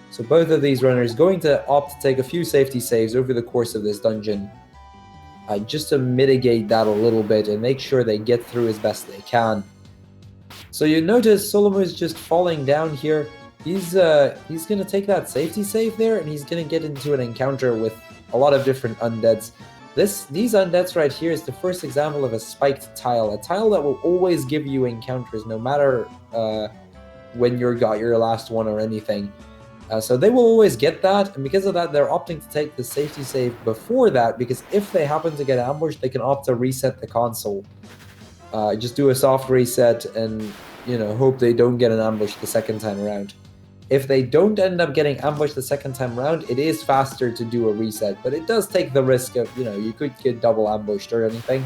So both of these runners going to opt to take a few safety saves over the course of this dungeon, just to mitigate that a little bit and make sure they get through as best they can. So you notice solimuse just falling down here. He's going to take that safety save there, and he's going to get into an encounter with a lot of different undeads. These undeads right here is the first example of a spiked tile, a tile that will always give you encounters no matter when you got your last one or anything. So they will always get that, and because of that, they're opting to take the safety save before that, because if they happen to get ambushed, they can opt to reset the console. Just do a soft reset and, hope they don't get an ambush the second time around. If they don't end up getting ambushed the second time around, it is faster to do a reset, but it does take the risk of, you could get double ambushed or anything.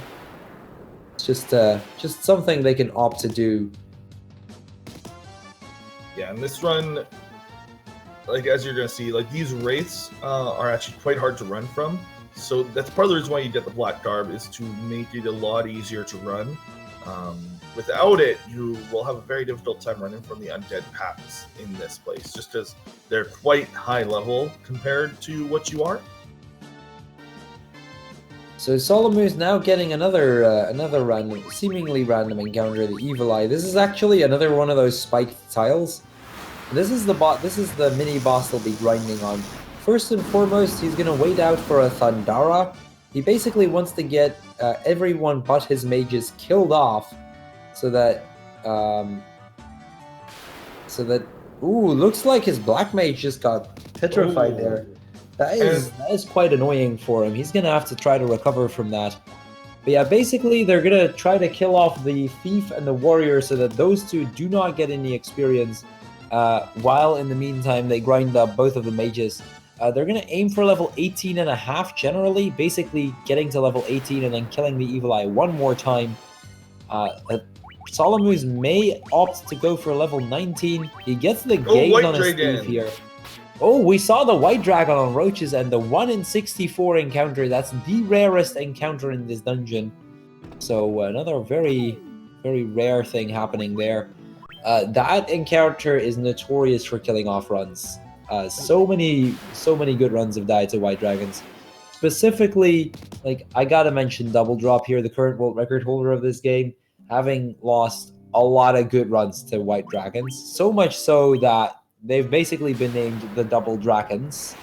It's just something they can opt to do. Yeah, and this run, as you're going to see, these wraiths are actually quite hard to run from. So that's part of the reason why you get the black garb, is to make it a lot easier to run. Without it, you will have a very difficult time running from the undead packs in this place, just because they're quite high level compared to what you are. So solimuse now getting another random, seemingly random encounter, the Evil Eye. This is actually another one of those spiked tiles. This is the mini boss they'll be grinding on. First and foremost, he's gonna wait out for a Thundara. He basically wants to get everyone but his mages killed off, so that looks like his black mage just got petrified there. That is quite annoying for him. He's gonna have to try to recover from that. But yeah, basically they're gonna try to kill off the thief and the warrior so that those two do not get any experience. While in the meantime they grind up both of the mages. They're gonna aim for level 18.5 generally, basically getting to level 18 and then killing the Evil Eye one more time. solimuse may opt to go for level 19. He gets the gaze on his thief here. Oh, we saw the White Dragon on roaches and the 1 in 64 encounter. That's the rarest encounter in this dungeon. So another very, very rare thing happening there. That encounter is notorious for killing off runs. So many good runs have died to White Dragons. Specifically, I gotta mention Double Drop here, the current world record holder of this game, having lost a lot of good runs to White Dragons. So much so that they've basically been named the Double Dragons.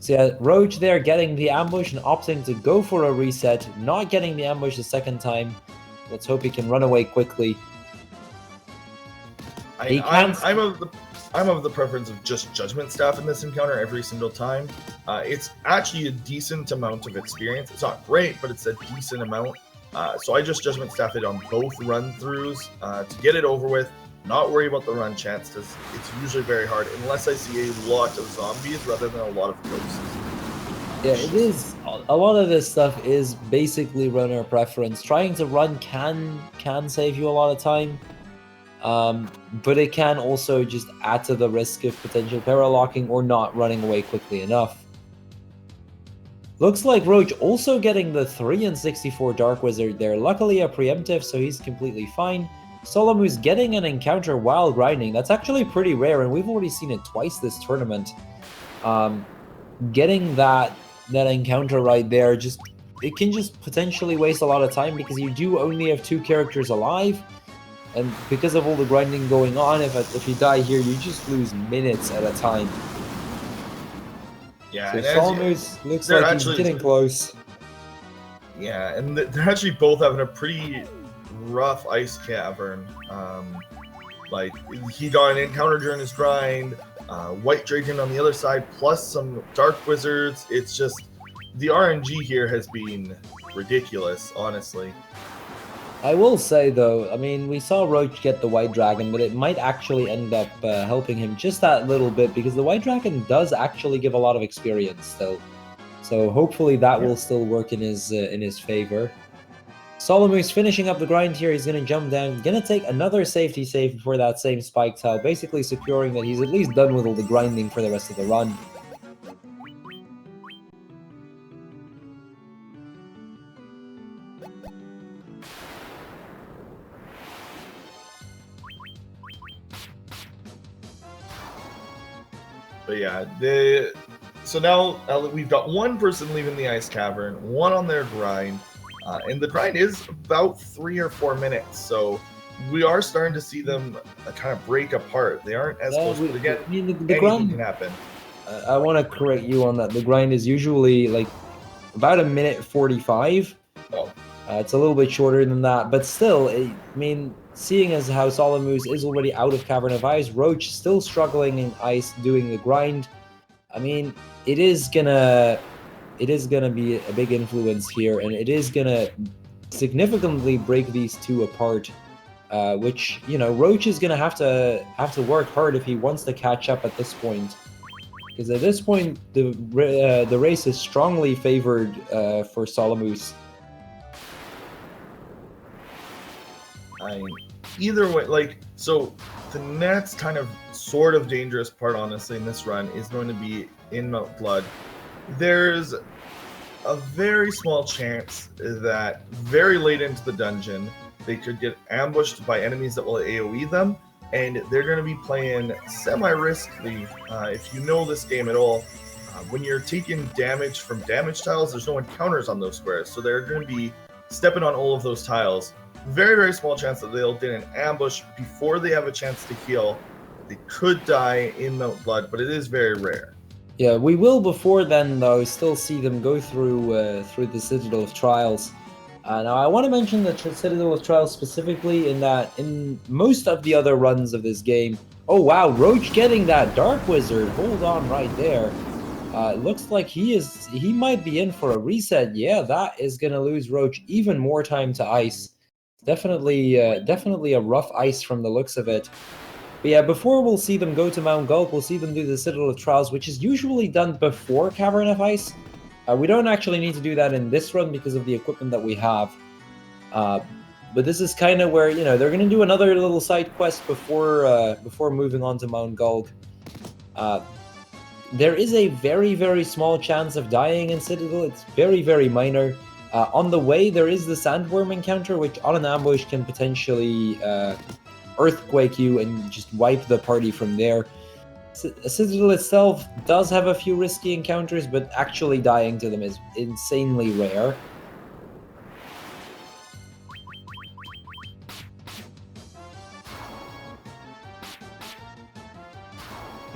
So yeah, Roach there getting the ambush and opting to go for a reset, not getting the ambush the second time. Let's hope he can run away quickly. I'm of the preference of just Judgment Staff in this encounter every single time. It's actually a decent amount of experience. It's not great, but it's a decent amount. So I just Judgment Staff it on both run-throughs to get it over with. Not worry about the run chance, because it's usually very hard, unless I see a lot of zombies rather than a lot of ghosts. Yeah, it is. A lot of this stuff is basically runner preference. Trying to run can save you a lot of time, but it can also just add to the risk of potential paralocking or not running away quickly enough. Looks like Roach also getting the 3 and 64 Dark Wizard there. Luckily a preemptive, so he's completely fine. Solimuse getting an encounter while grinding. That's actually pretty rare, and we've already seen it twice this tournament. Getting that encounter right there, it can just potentially waste a lot of time because you do only have 2 characters alive, and because of all the grinding going on, if you die here, you just lose minutes at a time. Yeah, so Solimuse looks like he's getting close. Yeah, and they're actually both having a pretty rough ice cavern. Like, he got an encounter during his grind, White Dragon on the other side, plus some Dark Wizards. It's just, the RNG here has been ridiculous, honestly. I will say, though, I mean, we saw Roach get the White Dragon, but it might actually end up helping him just that little bit, because the White Dragon does actually give a lot of experience, still. So hopefully that will still work in his favor. Solimuse finishing up the grind here. He's going to jump down, going to take another safety save before that same spike tile, basically securing that he's at least done with all the grinding for the rest of the run. But yeah, so now we've got one person leaving the ice cavern, one on their grind, and the grind is about 3 or 4 minutes. So we are starting to see them kind of break apart. They aren't as close, but again, anything grind can happen. I want to correct you on that. The grind is usually like about 1:45. Oh. It's a little bit shorter than that, but still, I mean, seeing as how Solimuse is already out of Cavern of Ice, Roach still struggling in Ice doing the grind. I mean, it is gonna be a big influence here, and it is gonna significantly break these two apart. Which, you know, Roach is gonna have to work hard if he wants to catch up at this point. Because at this point, the race is strongly favored for Solimuse. Either way, like, so the next kind of sort of dangerous part, honestly, in this run is going to be in Mount Blood. There's a very small chance that very late into the dungeon, they could get ambushed by enemies that will AoE them, and they're going to be playing semi-risky. If you know this game at all, when you're taking damage from damage tiles, there's no encounters on those squares, so they're going to be stepping on all of those tiles. Very, very small chance that they'll get an ambush before they have a chance to heal. They could die in Mount Blood, but it is very rare. Yeah, we will before then, though, still see them go through the Citadel of Trials. Now, I want to mention the Citadel of Trials specifically in that in most of the other runs of this game... Oh, wow, Roach getting that Dark Wizard. Hold on right there. It looks like he might be in for a reset. Yeah, that is going to lose Roach even more time to ice. Definitely a rough ice from the looks of it. But yeah, before we'll see them go to Mount Gulk, we'll see them do the Citadel of Trials, which is usually done before Cavern of Ice. We don't actually need to do that in this run because of the equipment that we have. But this is kind of where, you know, they're going to do another little side quest before moving on to Mount Gulk. There is a very, very small chance of dying in Citadel. It's very, very minor. On the way, there is the Sandworm encounter, which on an ambush can potentially earthquake you and just wipe the party from there. Citadel itself does have a few risky encounters, but actually dying to them is insanely rare.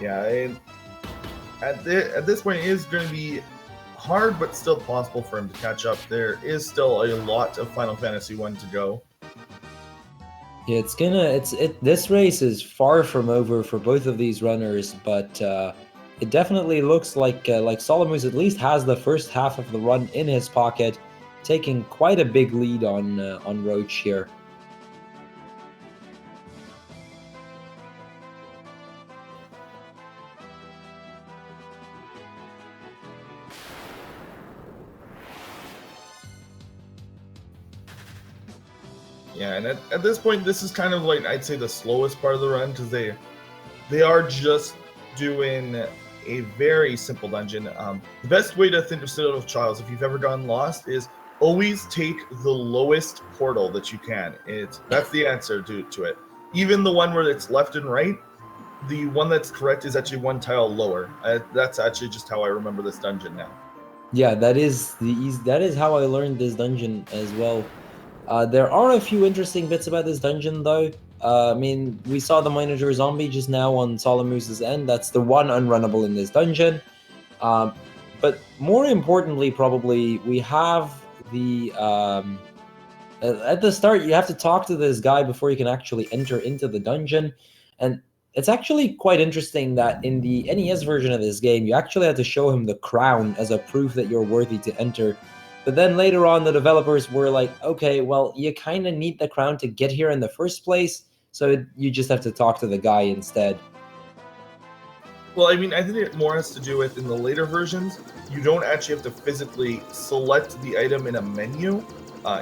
Yeah, at this point, it is going to be hard, but still possible for him to catch up. There is still a lot of Final Fantasy 1 to go. Yeah, this race is far from over for both of these runners, but it definitely looks like Solimuse at least has the first half of the run in his pocket, taking quite a big lead on Roach here. Yeah, and at this point, this is kind of like, I'd say, the slowest part of the run, because they are just doing a very simple dungeon. The best way to think of Citadel of Trials, if you've ever gotten lost, is always take the lowest portal that you can. That's the answer to it. Even the one where it's left and right, the one that's correct is actually one tile lower. That's actually just how I remember this dungeon now. Yeah, that is how I learned this dungeon as well. There are a few interesting bits about this dungeon, though. I mean, we saw the Minotaur zombie just now on Solimuse's end. That's the one unrunnable in this dungeon. But more importantly, probably, we have the... at the start, you have to talk to this guy before you can actually enter into the dungeon. And it's actually quite interesting that in the NES version of this game, you actually had to show him the crown as a proof that you're worthy to enter. But then later on, the developers were like, okay, well, you kind of need the crown to get here in the first place, so you just have to talk to the guy instead. Well, I mean, I think it more has to do with, in the later versions, you don't actually have to physically select the item in a menu.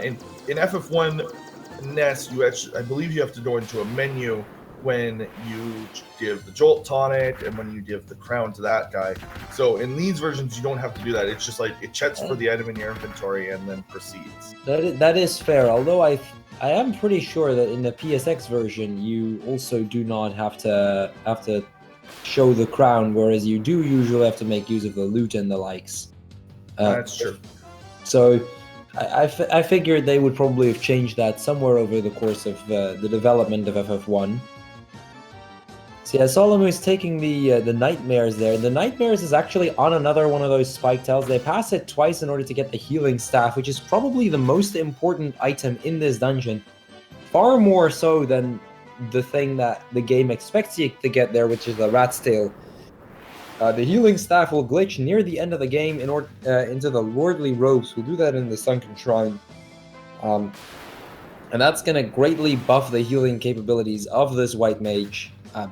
In FF1 NES, I believe you have to go into a menu when you give the Jolt tonic and when you give the crown to that guy. So in these versions, you don't have to do that. It's just like it checks for the item in your inventory and then proceeds. That is fair, although I am pretty sure that in the PSX version, you also do not have to show the crown, whereas you do usually have to make use of the loot and the likes. That's true. So I figured they would probably have changed that somewhere over the course of the development of FF1. So yeah, Solimuse taking the Nightmares there. The Nightmares is actually on another one of those spike tiles. They pass it twice in order to get the healing staff, which is probably the most important item in this dungeon. Far more so than the thing that the game expects you to get there, which is the Rat's Tail. The healing staff will glitch near the end of the game into the Lordly Robes. We'll do that in the Sunken Shrine. And that's going to greatly buff the healing capabilities of this White Mage.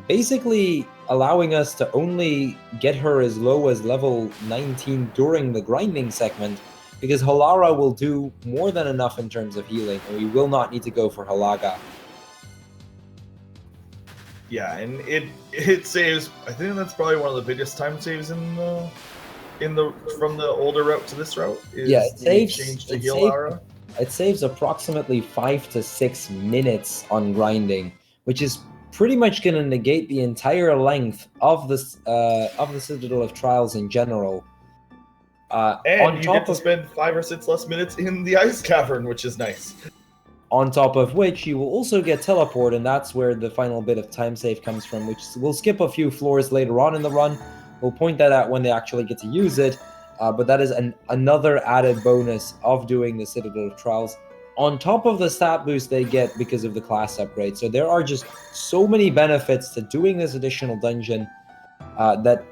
Basically allowing us to only get her as low as level 19 during the grinding segment, because Halara will do more than enough in terms of healing, and we will not need to go for Halaga. Yeah, and it saves. I think that's probably one of the biggest time saves from the older route to this route. It saves approximately 5 to 6 minutes on grinding, which is pretty much going to negate the entire length of the Citadel of Trials in general. And you get to spend 5 or 6 less minutes in the ice cavern, which is nice. On top of which, you will also get teleport, and that's where the final bit of time save comes from, which we'll skip a few floors later on in the run. We'll point that out when they actually get to use it, but that is another added bonus of doing the Citadel of Trials, on top of the stat boost they get because of the class upgrade. So there are just so many benefits to doing this additional dungeon that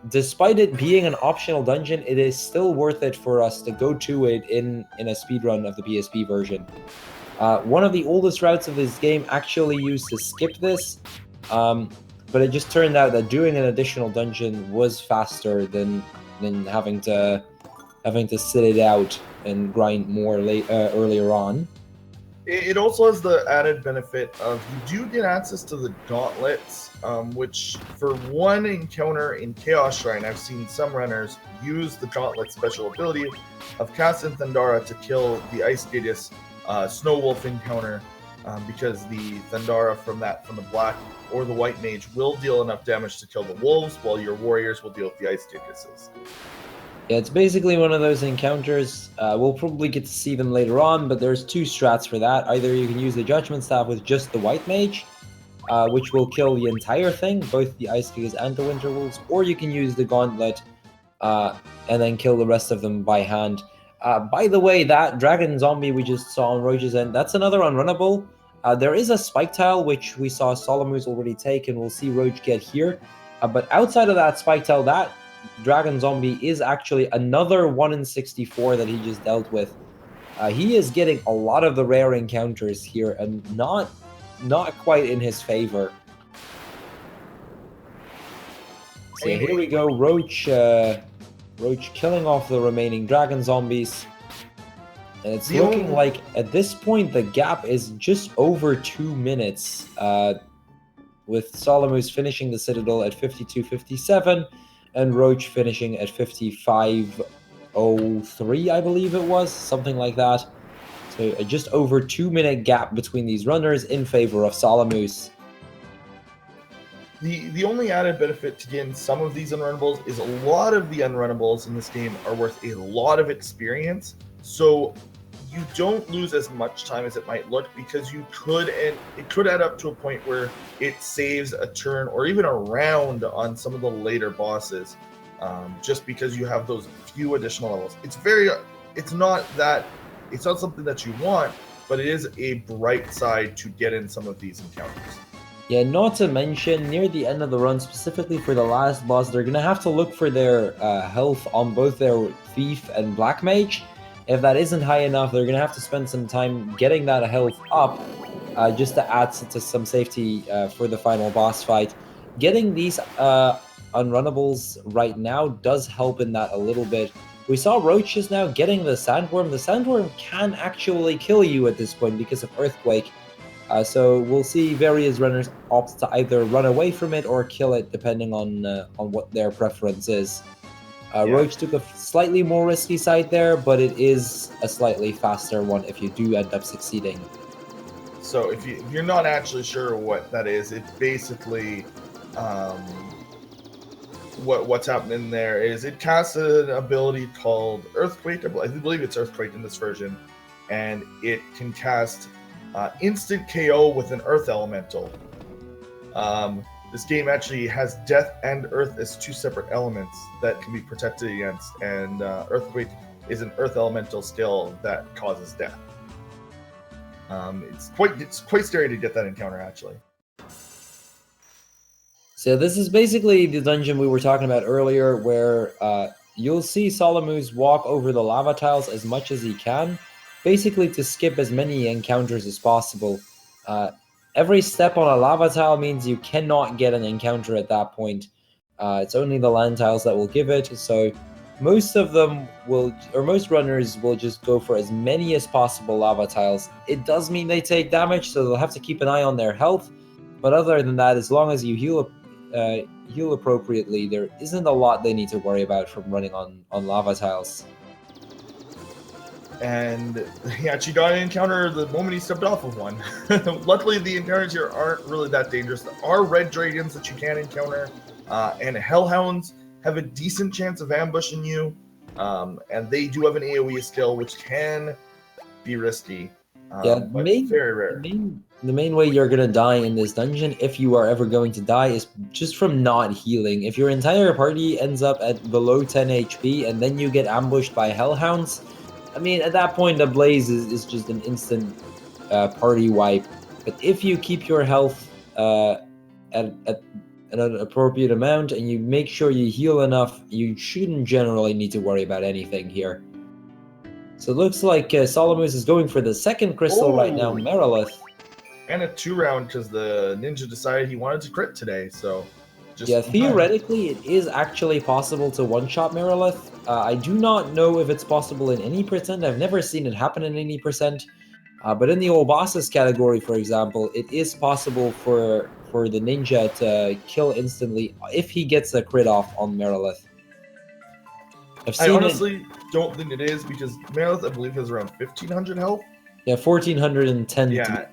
despite it being an optional dungeon, it is still worth it for us to go to it in a speedrun of the PSP version. One of the oldest routes of this game actually used to skip this, but it just turned out that doing an additional dungeon was faster than having to sit it out and grind more earlier on. It also has the added benefit of you do get access to the gauntlets, which for one encounter in Chaos Shrine, I've seen some runners use the gauntlet special ability of casting Thundara to kill the Ice Gigas Snow Wolf encounter, because the Thundara from the Black or the White Mage will deal enough damage to kill the wolves, while your warriors will deal with the Ice Gigases. Yeah, it's basically one of those encounters. We'll probably get to see them later on, but there's 2 strats for that. Either you can use the Judgment Staff with just the White Mage, which will kill the entire thing, both the Ice Kickers and the Winter Wolves, or you can use the Gauntlet and then kill the rest of them by hand. By the way, that Dragon Zombie we just saw on Roach's End, that's another unrunnable. There is a Spike Tile, which we saw Solimuse already take, and we'll see Roach get here. But outside of that Spike Tile, that Dragon Zombie is actually another 1 in 64 that he just dealt with. He is getting a lot of the rare encounters here, and not quite in his favor. So yeah, here we go, Roach killing off the remaining Dragon Zombies. And it's looking like, at this point, the gap is just over 2 minutes, with Solimuse finishing the Citadel at 52:57, and Roach finishing at 55:03, I believe it was, something like that. So just over 2 minute gap between these runners in favor of Solimuse. The only added benefit to getting some of these unrunnables is a lot of the unrunnables in this game are worth a lot of experience. So you don't lose as much time as it might look, because you could, and it could add up to a point where it saves a turn or even a round on some of the later bosses, just because you have those few additional levels. It's not something that you want, but it is a bright side to get in some of these encounters. Yeah, not to mention, near the end of the run, specifically for the last boss, they're going to have to look for their health on both their Thief and Black Mage. If that isn't high enough, they're going to have to spend some time getting that health up, just to add to some safety for the final boss fight. Getting these unrunnables right now does help in that a little bit. We saw Roach just now getting the Sandworm. The Sandworm can actually kill you at this point because of Earthquake. So we'll see various runners opt to either run away from it or kill it, depending on what their preference is. Roach took a slightly more risky side there, but it is a slightly faster one if you do end up succeeding. So if you're not actually sure what that is, it's basically what's happening there is it casts an ability called Earthquake. I believe it's Earthquake in this version, and it can cast instant KO with an Earth Elemental. This game actually has Death and Earth as two separate elements that can be protected against, and Earthquake is an Earth Elemental skill that causes death. It's quite scary to get that encounter, actually. So this is basically the dungeon we were talking about earlier, where you'll see Solimuse walk over the lava tiles as much as he can, basically to skip as many encounters as possible. Every step on a lava tile means you cannot get an encounter at that point. It's only the land tiles that will give it, so most runners will just go for as many as possible lava tiles. It does mean they take damage, so they'll have to keep an eye on their health, but other than that, as long as you heal appropriately, there isn't a lot they need to worry about from running on lava tiles. And he actually got an encounter the moment he stepped off of one. Luckily, the encounters here aren't really that dangerous. There are red dragons that you can encounter, and hellhounds have a decent chance of ambushing you, and they do have an AoE skill, which can be risky. But very rare. The main way you're going to die in this dungeon, if you are ever going to die, is just from not healing. If your entire party ends up at below 10 HP and then you get ambushed by hellhounds, I mean, at that point, the Blaze is just an instant party wipe. But if you keep your health at an appropriate amount and you make sure you heal enough, you shouldn't generally need to worry about anything here. So it looks like Solimuse is going for the second crystal right now, Merilith. And a 2-round because the ninja decided he wanted to crit today, so... theoretically, it is actually possible to one-shot Merilith. I do not know if it's possible in any percent. I've never seen it happen in any percent. But in the old bosses category, for example, it is possible for the ninja to kill instantly if he gets a crit off on Merilith. I honestly don't think it is, because Merilith, I believe, has around 1,500 health. Yeah, 1,410. Yeah,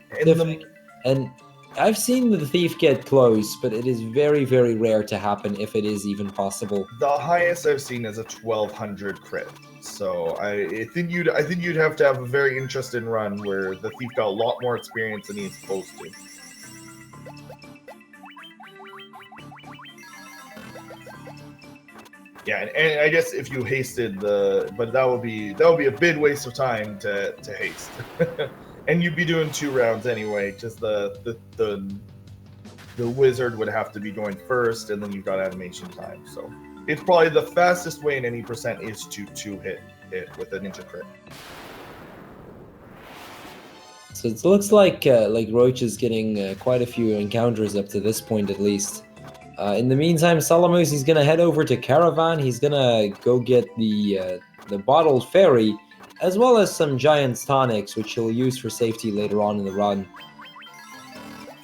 and I've seen the Thief get close, but it is very, very rare to happen if it is even possible. The highest I've seen is a 1,200 crit. So I think you'd have to have a very interesting run where the Thief got a lot more experience than he's supposed to. Yeah, and I guess if you hasted but that would be a big waste of time to haste, and you'd be doing 2 rounds anyway. Just the wizard would have to be going first, and then you've got animation time. So it's probably the fastest way in any percent is to hit it with a ninja crit. So it looks like Roach is getting quite a few encounters up to this point, at least. In the meantime, solimuse, he's gonna head over to Caravan. He's gonna go get the bottled fairy, as well as some giant tonics, which he'll use for safety later on in the run.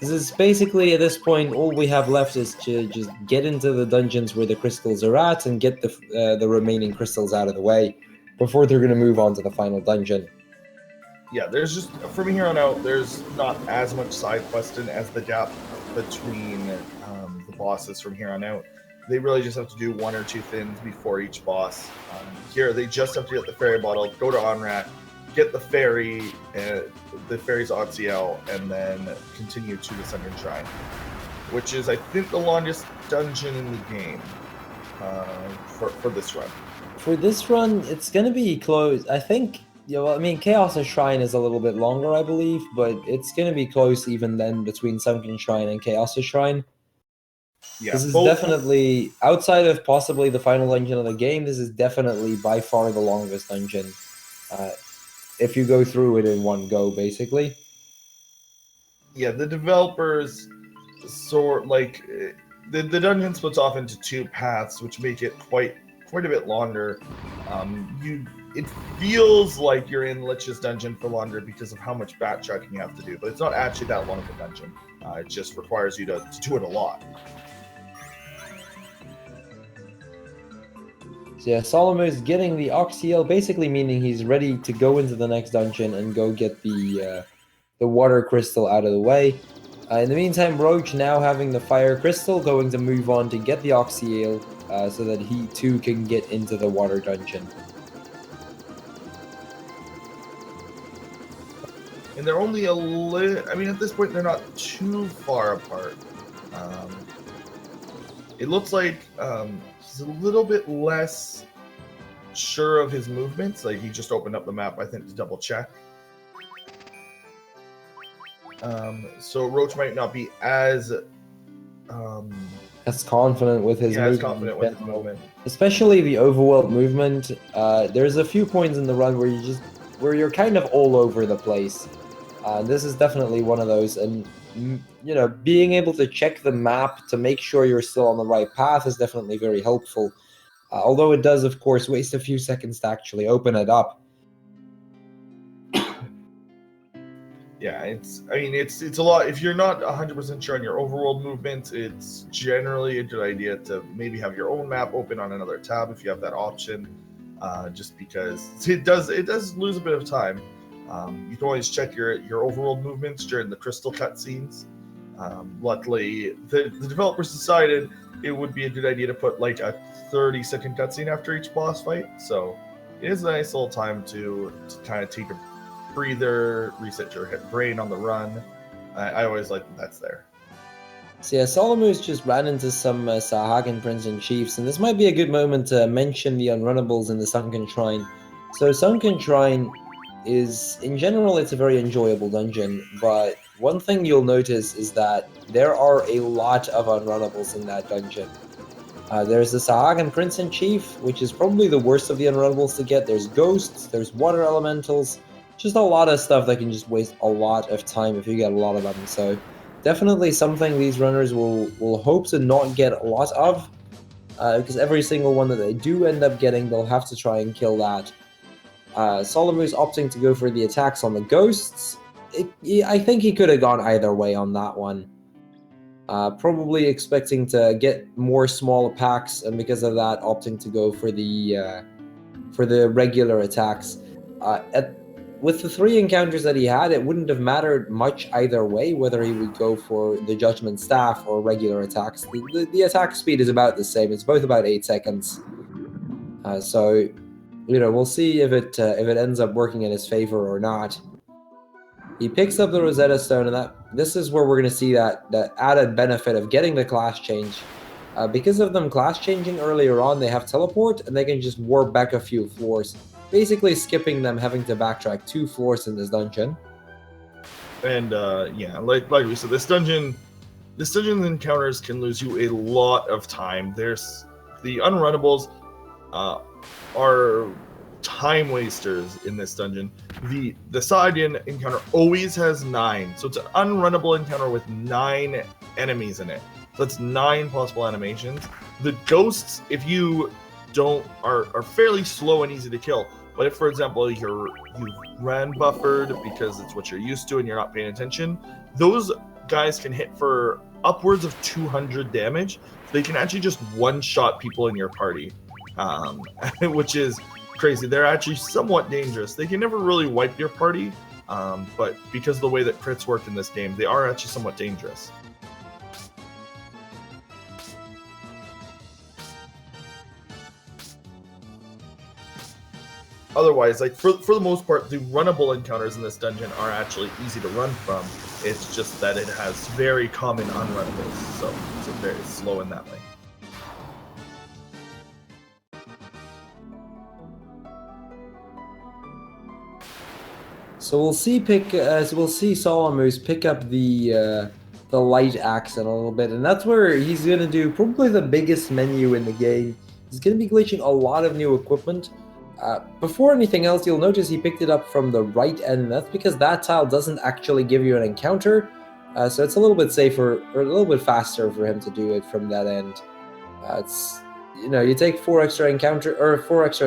This is basically, at this point, all we have left is to just get into the dungeons where the crystals are at and get the remaining crystals out of the way before they're gonna move on to the final dungeon. Yeah, there's just, from here on out, there's not as much side questing as the gap between the bosses from here on out. They really just have to do 1 or 2 things before each boss. Here, they just have to get the fairy bottle, go to Onrat, get the fairy, the fairy's Otsiel, and then continue to the Sunken Shrine, which is, I think, the longest dungeon in the game for this run. For this run, it's gonna be close. I think. Yeah, well, I mean, Chaos' Shrine is a little bit longer, I believe, but it's going to be close even then between Sunken Shrine and Chaos' Shrine. Yeah, this is definitely, outside of possibly the final dungeon of the game, this is definitely by far the longest dungeon. If you go through it in one go, basically. Yeah, the developers the dungeon splits off into 2 paths, which make it quite a bit longer. It feels like you're in Lich's dungeon for longer because of how much backtracking you have to do, but it's not actually that long of a dungeon. It just requires you to do it a lot. So yeah, solimuse getting the Oxiel, basically meaning he's ready to go into the next dungeon and go get the water crystal out of the way. In the meantime, Roach, now having the fire crystal, going to move on to get the Oxiel so that he too can get into the water dungeon. And they're only a little, I mean, at this point, they're not too far apart. It looks like he's a little bit less sure of his movements. Like, he just opened up the map, I think, to double check. So Roach might not be as confident with his movement. Especially the overworld movement. There's a few points in the run where you're kind of all over the place. This is definitely one of those, and you know, being able to check the map to make sure you're still on the right path is definitely very helpful. Although it does, of course, waste a few seconds to actually open it up. Yeah, it's a lot. If you're not 100% sure on your overworld movement, it's generally a good idea to maybe have your own map open on another tab if you have that option. Just because it does lose a bit of time. You can always check your overworld movements during the crystal cutscenes. Luckily, the developers decided it would be a good idea to put like a 30-second cutscene after each boss fight. So it is a nice little time to kind of take a breather, reset your brain on the run. I always like that's there. So yeah, solimuse just ran into some Sahagan Prince and Chiefs, and this might be a good moment to mention the unrunnables in the Sunken Shrine. So Sunken Shrine is, in general, it's a very enjoyable dungeon, but one thing you'll notice is that there are a lot of unrunnables in that dungeon. There's the Sahagan Prince and Chief, which is probably the worst of the unrunnables to get. There's ghosts, there's water elementals, just a lot of stuff that can just waste a lot of time if you get a lot of them. So definitely something these runners will hope to not get a lot of, because every single one that they do end up getting, they'll have to try and kill that. Solimuse opting to go for the attacks on the ghosts. I think he could have gone either way on that one. Probably expecting to get more small packs, and because of that, opting to go for the regular attacks. With the 3 encounters that he had, it wouldn't have mattered much either way, whether he would go for the Judgment Staff or regular attacks. The attack speed is about the same. It's both about 8 seconds. So, you know, we'll see if it ends up working in his favor or not. He picks up the Rosetta Stone, and this is where we're going to see that added benefit of getting the class change. Because of them class changing earlier on, they have teleport, and they can just warp back a few floors, basically skipping them having to backtrack 2 floors in this dungeon. And yeah, like we said, this dungeon encounters can lose you a lot of time. There's the unrunnables are time wasters in this dungeon. The Saadian encounter always has 9, so it's an unrunnable encounter with 9 enemies in it. So that's 9 possible animations. The ghosts, if you don't, are fairly slow and easy to kill. But if, for example, you ran buffered because it's what you're used to and you're not paying attention, those guys can hit for upwards of 200 damage. They can actually just one-shot people in your party, which is crazy. They're actually somewhat dangerous. They can never really wipe your party, but because of the way that crits work in this game, they are actually somewhat dangerous. Otherwise, like for the most part, the runnable encounters in this dungeon are actually easy to run from. It's just that it has very common unrunnables, so it's very slow in that way. So we'll see solimuse pick up the light accent a little bit, and that's where he's gonna do probably the biggest menu in the game. He's gonna be glitching a lot of new equipment. Before anything else, you'll notice he picked it up from the right end. That's because that tile doesn't actually give you an encounter, so it's a little bit safer or a little bit faster for him to do it from that end. It's you take 4 extra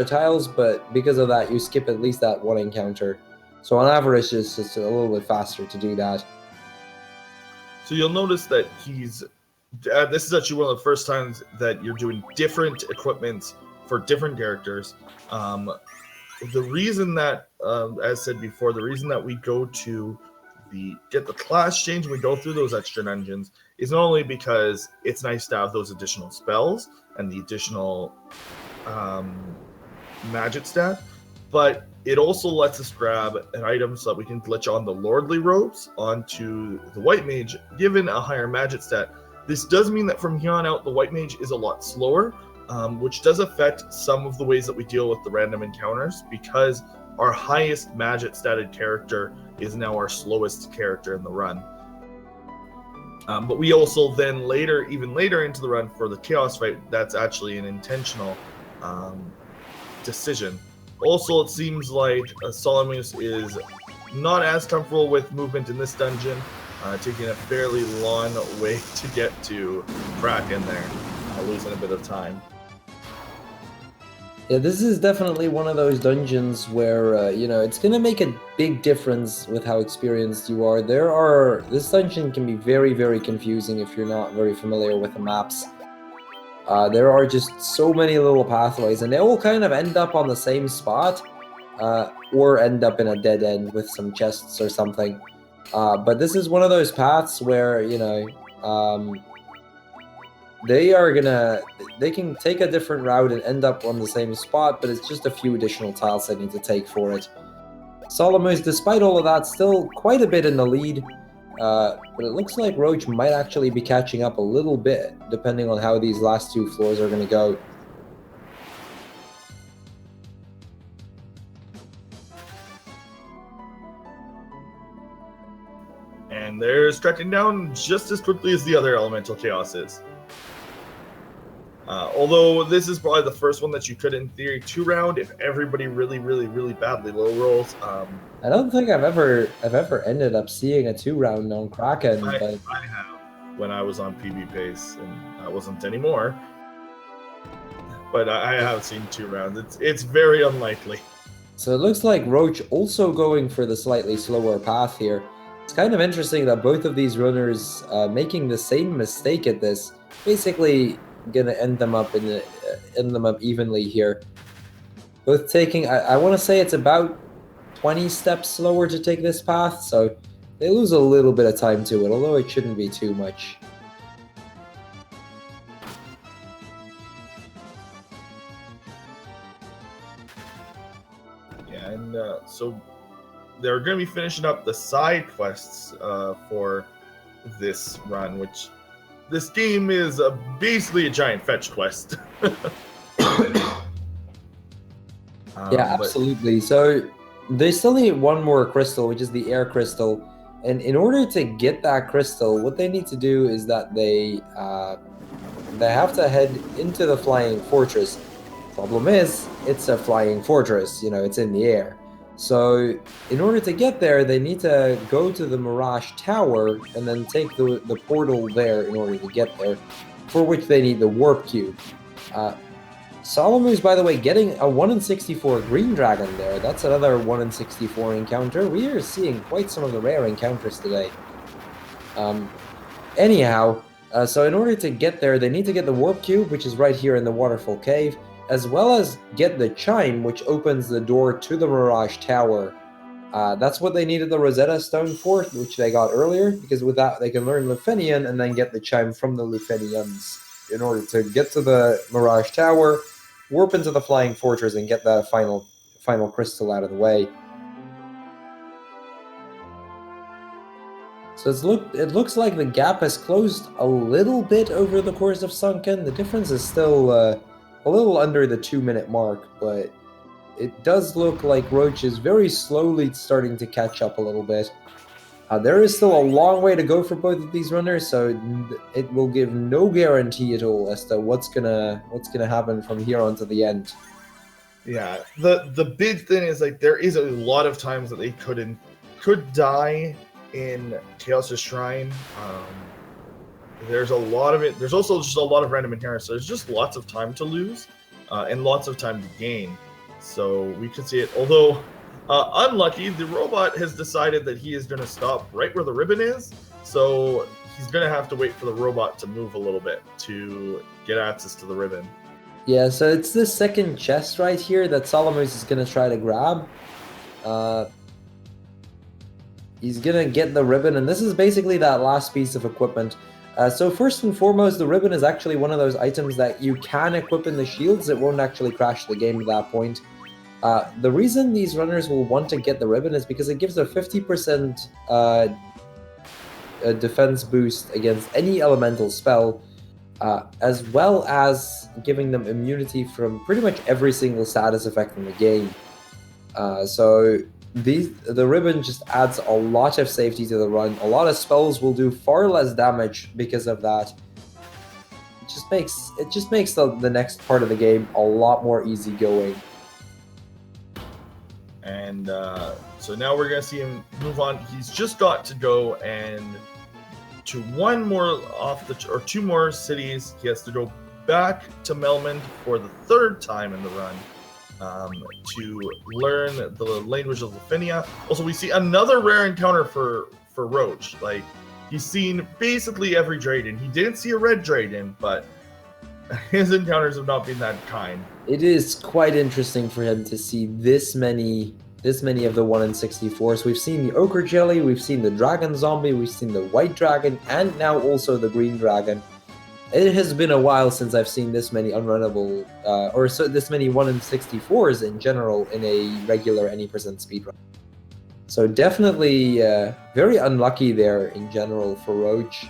tiles, but because of that, you skip at least that 1 encounter. So on average, it's just a little bit faster to do that. So you'll notice that he's. This is actually one of the first times that you're doing different equipments for different characters. The reason that, as said before, the reason that we go to get the class change and we go through those extra dungeons is not only because it's nice to have those additional spells and the additional magic stat, but it also lets us grab an item so that we can glitch on the lordly robes onto the white mage, given a higher magic stat. This does mean that from here on out, the white mage is a lot slower, which does affect some of the ways that we deal with the random encounters, because our highest magic statted character is now our slowest character in the run. But we also then even later into the run for the chaos fight, that's actually an intentional decision. Also, it seems like solimuse is not as comfortable with movement in this dungeon, taking a fairly long way to get to Kraken there, losing a bit of time. Yeah, this is definitely one of those dungeons where, it's going to make a big difference with how experienced you are. This dungeon can be very, very confusing if you're not very familiar with the maps. There are just so many little pathways, and they all kind of end up on the same spot, or end up in a dead end with some chests or something. But this is one of those paths where, they can take a different route and end up on the same spot, but it's just a few additional tiles they need to take for it. solimuse, despite all of that, still quite a bit in the lead, but it looks like Roach might actually be catching up a little bit, depending on how these last 2 floors are going to go. And they're stretching down just as quickly as the other elemental chaos is. Although this is probably the first one that you could, in theory, 2-round if everybody really, really, really badly low rolls. I don't think I've ever ended up seeing a 2-round on Kraken. I have when I was on PB Pace, and I wasn't anymore. But I have seen 2 rounds. It's very unlikely. So it looks like Roach also going for the slightly slower path here. It's kind of interesting that both of these runners making the same mistake at this, basically gonna end them up evenly here. Both taking, I want to say it's about 20 steps slower to take this path, so they lose a little bit of time to it, although it shouldn't be too much. Yeah, and so they're going to be finishing up the side quests for this run, which this game is basically a giant fetch quest. Yeah, absolutely. So they still need one more crystal, which is the air crystal. And in order to get that crystal, what they need to do is that they have to head into the flying fortress. Problem is, it's a flying fortress, you know, it's in the air. So in order to get there, they need to go to the Mirage Tower and then take the portal there in order to get there, for which they need the warp cube. Solimuse, by the way, getting a 1 in 64 green dragon there. That's another 1 in 64 encounter. We are seeing quite some of the rare encounters today. Anyhow, so in order to get there, they need to get the warp cube, which is right here in the waterfall cave, as well as get the chime, which opens the door to the Mirage Tower. That's what they needed the Rosetta Stone for, which they got earlier, because with that they can learn Lufenian and then get the chime from the Lufenians in order to get to the Mirage Tower, warp into the Flying Fortress, and get the final crystal out of the way. So it looks like the gap has closed a little bit over the course of Sunken. The difference is still a little under the 2-minute mark, but it does look like Roach is very slowly starting to catch up a little bit. There is still a long way to go for both of these runners, so it will give no guarantee at all as to what's gonna happen from here on to the end. Yeah, the big thing is like there is a lot of times that they could die in Chaos' Shrine. There's a lot of it. There's also just a lot of random inheritance. So there's just lots of time to lose and lots of time to gain. So we could see it. Although unlucky, the robot has decided that he is going to stop right where the ribbon is. So he's going to have to wait for the robot to move a little bit to get access to the ribbon. Yeah, so it's this second chest right here that Solimuse is going to try to grab. He's going to get the ribbon, and this is basically that last piece of equipment. So first and foremost, the ribbon is actually one of those items that you can equip in the shields. It won't actually crash the game at that point. The reason these runners will want to get the ribbon is because it gives a 50% defense boost against any elemental spell, as well as giving them immunity from pretty much every single status effect in the game. So the ribbon just adds a lot of safety to the run. A lot of spells will do far less damage because of that. It just makes the next part of the game a lot more easygoing. And so now we're gonna see him move on. He's just got to go and to two more cities. He has to go back to Melmond for the third time in the run. To learn the language of Lufenia. Also, we see another rare encounter for Roach. Like, he's seen basically every Drayden. He didn't see a red Drayden, but his encounters have not been that kind. It is quite interesting for him to see this many of the 1 in 64s. We've seen the Ochre Jelly, we've seen the Dragon Zombie, we've seen the White Dragon, and now also the Green Dragon. It has been a while since I've seen this many unrunnable, this many 1 in 64s in general in a regular any % speedrun. So definitely very unlucky there in general for Roach.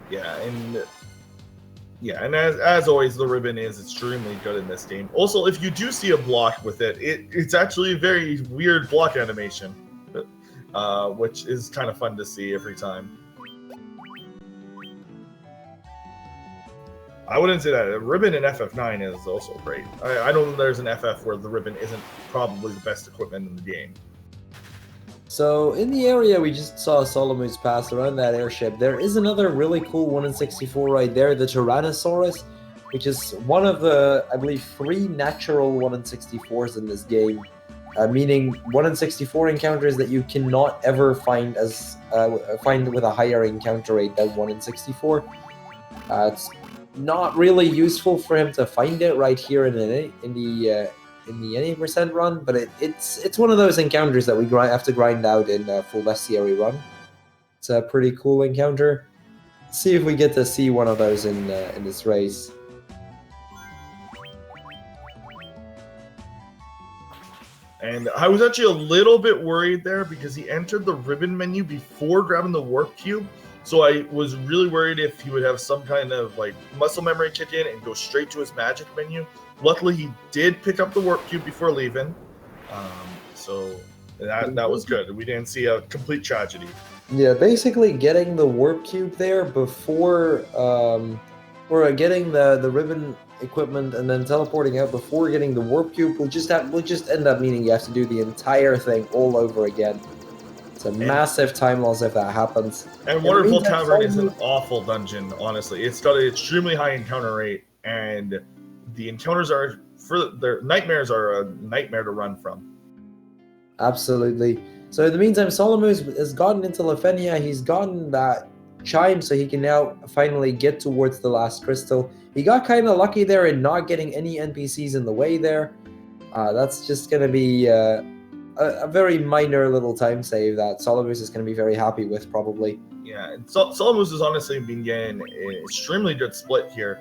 Yeah, and as always, the ribbon is extremely good in this game. Also, if you do see a block with it, it's actually a very weird block animation, which is kind of fun to see every time. I wouldn't say that. A ribbon in FF9 is also great. I don't know there's an FF where the ribbon isn't probably the best equipment in the game. So in the area we just saw Solimuse pass around that airship, there is another really cool 1 in 64 right there, the Tyrannosaurus, which is one of the, I believe, 3 natural 1 in 64s in this game. Meaning 1 in 64 encounters that you cannot ever find with a higher encounter rate than 1 in 64. It's not really useful for him to find it right here in the any % run, but it's one of those encounters that we have to grind out in full bestiary run. It's a pretty cool encounter. Let's see if we get to see one of those in this race. And I was actually a little bit worried there because he entered the ribbon menu before grabbing the warp cube. So I was really worried if he would have some kind of like muscle memory kick in and go straight to his magic menu. Luckily, he did pick up the warp cube before leaving, so that was good. We didn't see a complete tragedy. Yeah, basically getting the warp cube there before, or getting the ribbon equipment and then teleporting out before getting the warp cube will just end up meaning you have to do the entire thing all over again. It's a massive time loss if that happens. And Waterfall Tavern is an awful dungeon, honestly. It's got an extremely high encounter rate, and the encounters their nightmares are a nightmare to run from. Absolutely. So in the meantime, solimuse has gotten into Lefenia. He's gotten that chime, so he can now finally get towards the last crystal. He got kind of lucky there in not getting any NPCs in the way there. That's just going to be a very minor little time save that solimuse is going to be very happy with, probably. Yeah, and solimuse has honestly been getting an extremely good split here.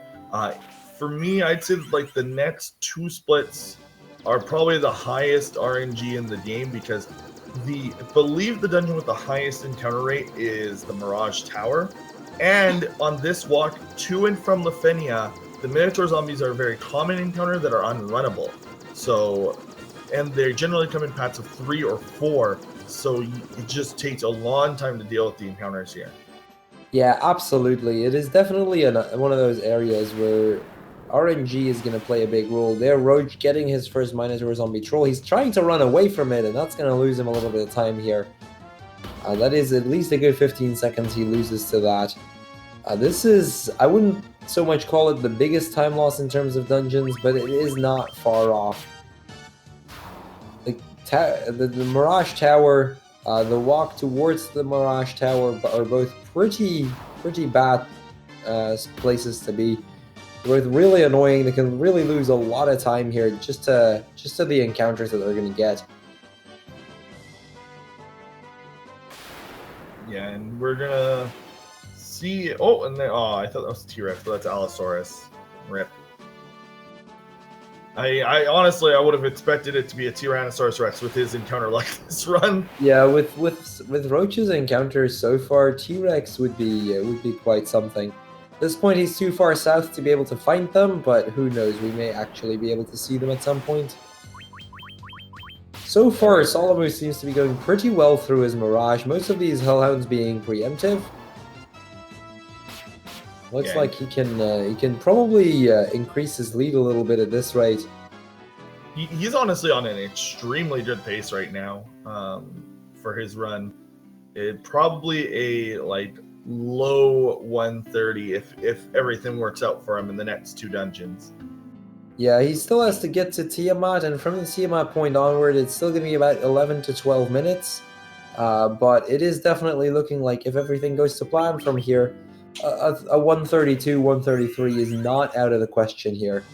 For me, I'd say like the next two splits are probably the highest RNG in the game, because I believe the dungeon with the highest encounter rate is the Mirage Tower. And on this walk to and from Lefenia, the Minotaur zombies are a very common encounter that are unrunnable. So, and they generally come in packs of 3 or 4, so it just takes a long time to deal with the encounters here. Yeah, absolutely. It is definitely one of those areas where RNG is going to play a big role. There, Roach getting his first Minotaur zombie troll. He's trying to run away from it, and that's going to lose him a little bit of time here. That is at least a good 15 seconds he loses to that. This is, I wouldn't so much call it the biggest time loss in terms of dungeons, but it is not far off. The Mirage Tower, the walk towards the Mirage Tower are both pretty bad places to be. They're both really annoying. They can really lose a lot of time here just to the encounters that they're going to get. Yeah, and we're gonna see. Oh, and I thought that was T-Rex, but that's Allosaurus. Rip. I honestly, I would have expected it to be a Tyrannosaurus Rex with his encounter like this run. Yeah, with Roach's encounters so far, T-Rex would be quite something. At this point, he's too far south to be able to find them, but who knows? We may actually be able to see them at some point. So far, solimuse seems to be going pretty well through his Mirage. Most of these Hellhounds being preemptive. Looks like he can probably increase his lead a little bit at this rate. He's honestly on an extremely good pace right now for his run. It probably a low 130 if everything works out for him in the next 2 dungeons. Yeah, he still has to get to Tiamat, and from the Tiamat point onward, it's still going to be about 11 to 12 minutes. But it is definitely looking like if everything goes to plan from here, a 132, 133 is not out of the question here.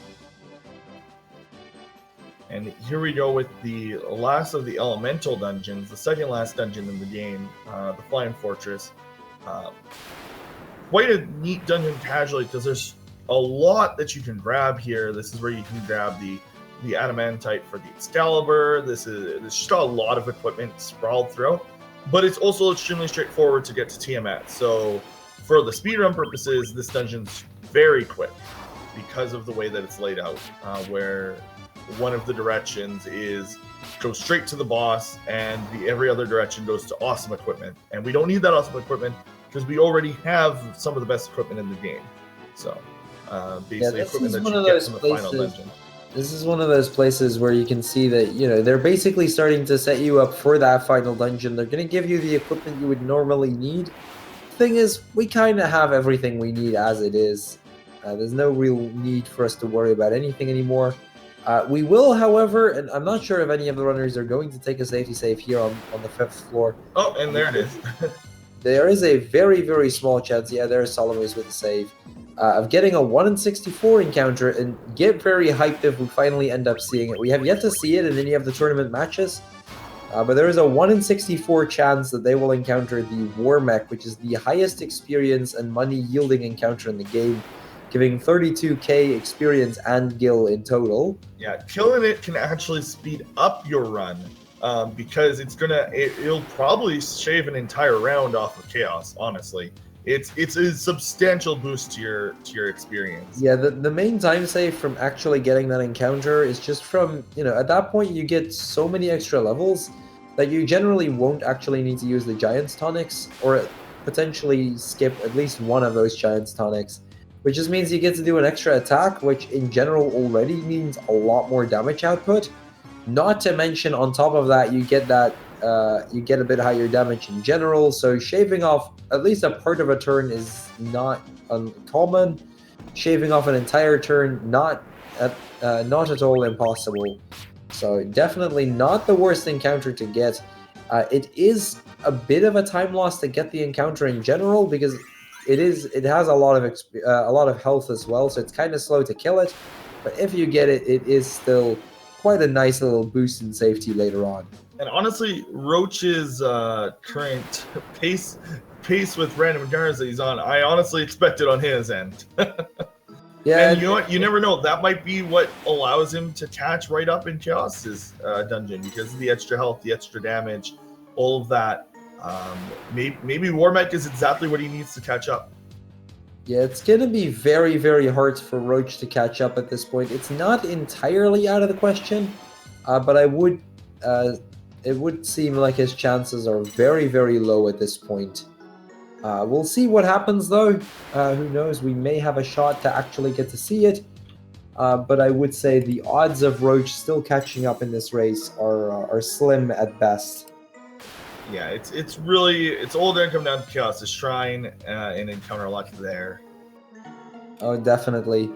And here we go with the last of the elemental dungeons, the second last dungeon in the game, the Flying Fortress. Quite a neat dungeon casually, because there's a lot that you can grab here. This is where you can grab the adamantite for the Excalibur. There's just a lot of equipment sprawled throughout, but it's also extremely straightforward to get to Tiamat. So for the speedrun purposes, this dungeon's very quick because of the way that it's laid out, where one of the directions is go straight to the boss, and every other direction goes to awesome equipment. And we don't need that awesome equipment because we already have some of the best equipment in the game. So basically, equipment that you get from the final dungeon. This is one of those places where you can see that, they're basically starting to set you up for that final dungeon. They're going to give you the equipment you would normally need. Thing is, we kind of have everything we need as it is. There's no real need for us to worry about anything anymore. We will, however, and I'm not sure if any of the runners are going to take a safety save here on the 5th floor. Oh, and there it is. There is a very, very small chance, there's solimuse with a save, of getting a 1 in 64 encounter, and get very hyped if we finally end up seeing it. We have yet to see it in any of the tournament matches, but there is a 1 in 64 chance that they will encounter the War Mech, which is the highest experience and money yielding encounter in the game, giving 32k experience and gil in total. Yeah, killing it can actually speed up your run, because it'll probably shave an entire round off of chaos, honestly. It's a substantial boost to your experience. Yeah, the main time save from actually getting that encounter is just from, at that point you get so many extra levels that you generally won't actually need to use the Giant's Tonics, or potentially skip at least one of those Giant's Tonics, which just means you get to do an extra attack, which in general already means a lot more damage output. Not to mention, on top of that, you get a bit higher damage in general, so shaving off at least a part of a turn is not uncommon. Shaving off an entire turn, not at all impossible. So definitely not the worst encounter to get. It is a bit of a time loss to get the encounter in general, because it has a lot of health as well, so it's kind of slow to kill it. But if you get it, it is still quite a nice little boost in safety later on. And honestly, Roach's current pace with random encounters that he's on, I honestly expect it on his end. Yeah, and you know what? You never know. That might be what allows him to catch right up in Chaos's dungeon, because of the extra health, the extra damage, all of that. Maybe Warmech is exactly what he needs to catch up. Yeah, it's going to be very, very hard for Roach to catch up at this point. It's not entirely out of the question, but it would seem like his chances are very, very low at this point. We'll see what happens, though. Who knows? We may have a shot to actually get to see it. But I would say the odds of Roach still catching up in this race are slim at best. Yeah, it's all going to come down to Chaos' Shrine and encounter luck there. Oh, definitely.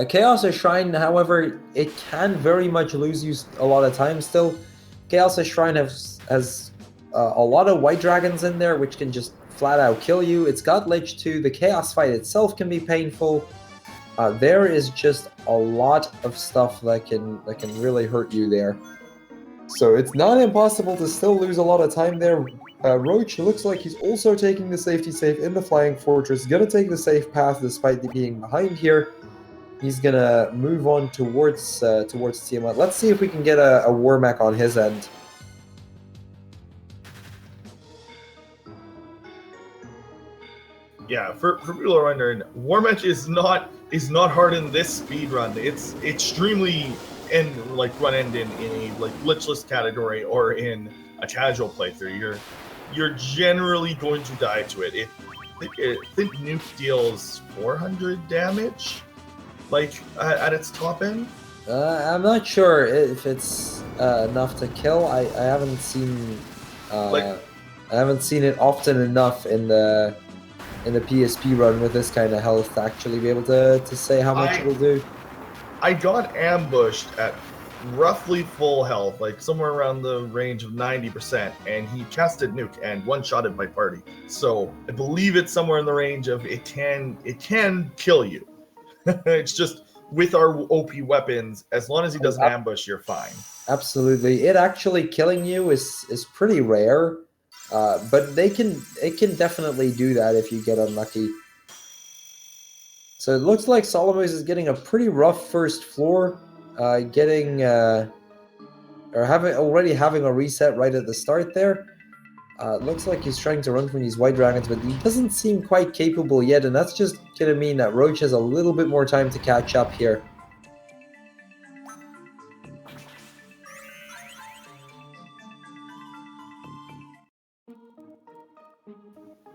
Chaos' Shrine, however, it can very much lose you a lot of time still. Chaos' Shrine has a lot of white dragons in there, which can just flat out kill you. It's got Lich too. The Chaos fight itself can be painful. There is just a lot of stuff that can really hurt you there. So it's not impossible to still lose a lot of time there. Roach looks like he's also taking the safety save in the Flying Fortress. Gonna take the safe path despite being behind here. He's gonna move on towards Tiamat. Let's see if we can get a Warmech on his end. Yeah, for people who are wondering, Warmech is not hard in this speed run. It's extremely run end in a glitchless category or in a casual playthrough. You're generally going to die to it. I think Nuke deals 400 damage, at its top end. I'm not sure if it's enough to kill. I haven't seen I haven't seen it often enough in the PSP run with this kind of health to actually be able to say how much it will do. I got ambushed at roughly full health, somewhere around the range of 90%, and he casted Nuke and one-shotted my party. So I believe it's somewhere in the range of it can kill you. It's just with our OP weapons, as long as he doesn't ambush, you're fine. Absolutely. It actually killing you is pretty rare. But it can definitely do that if you get unlucky. So it looks like solimuse is getting a pretty rough first floor, having a reset right at the start there. Looks like he's trying to run from these white dragons, but he doesn't seem quite capable yet, and that's just gonna mean that Roach has a little bit more time to catch up here.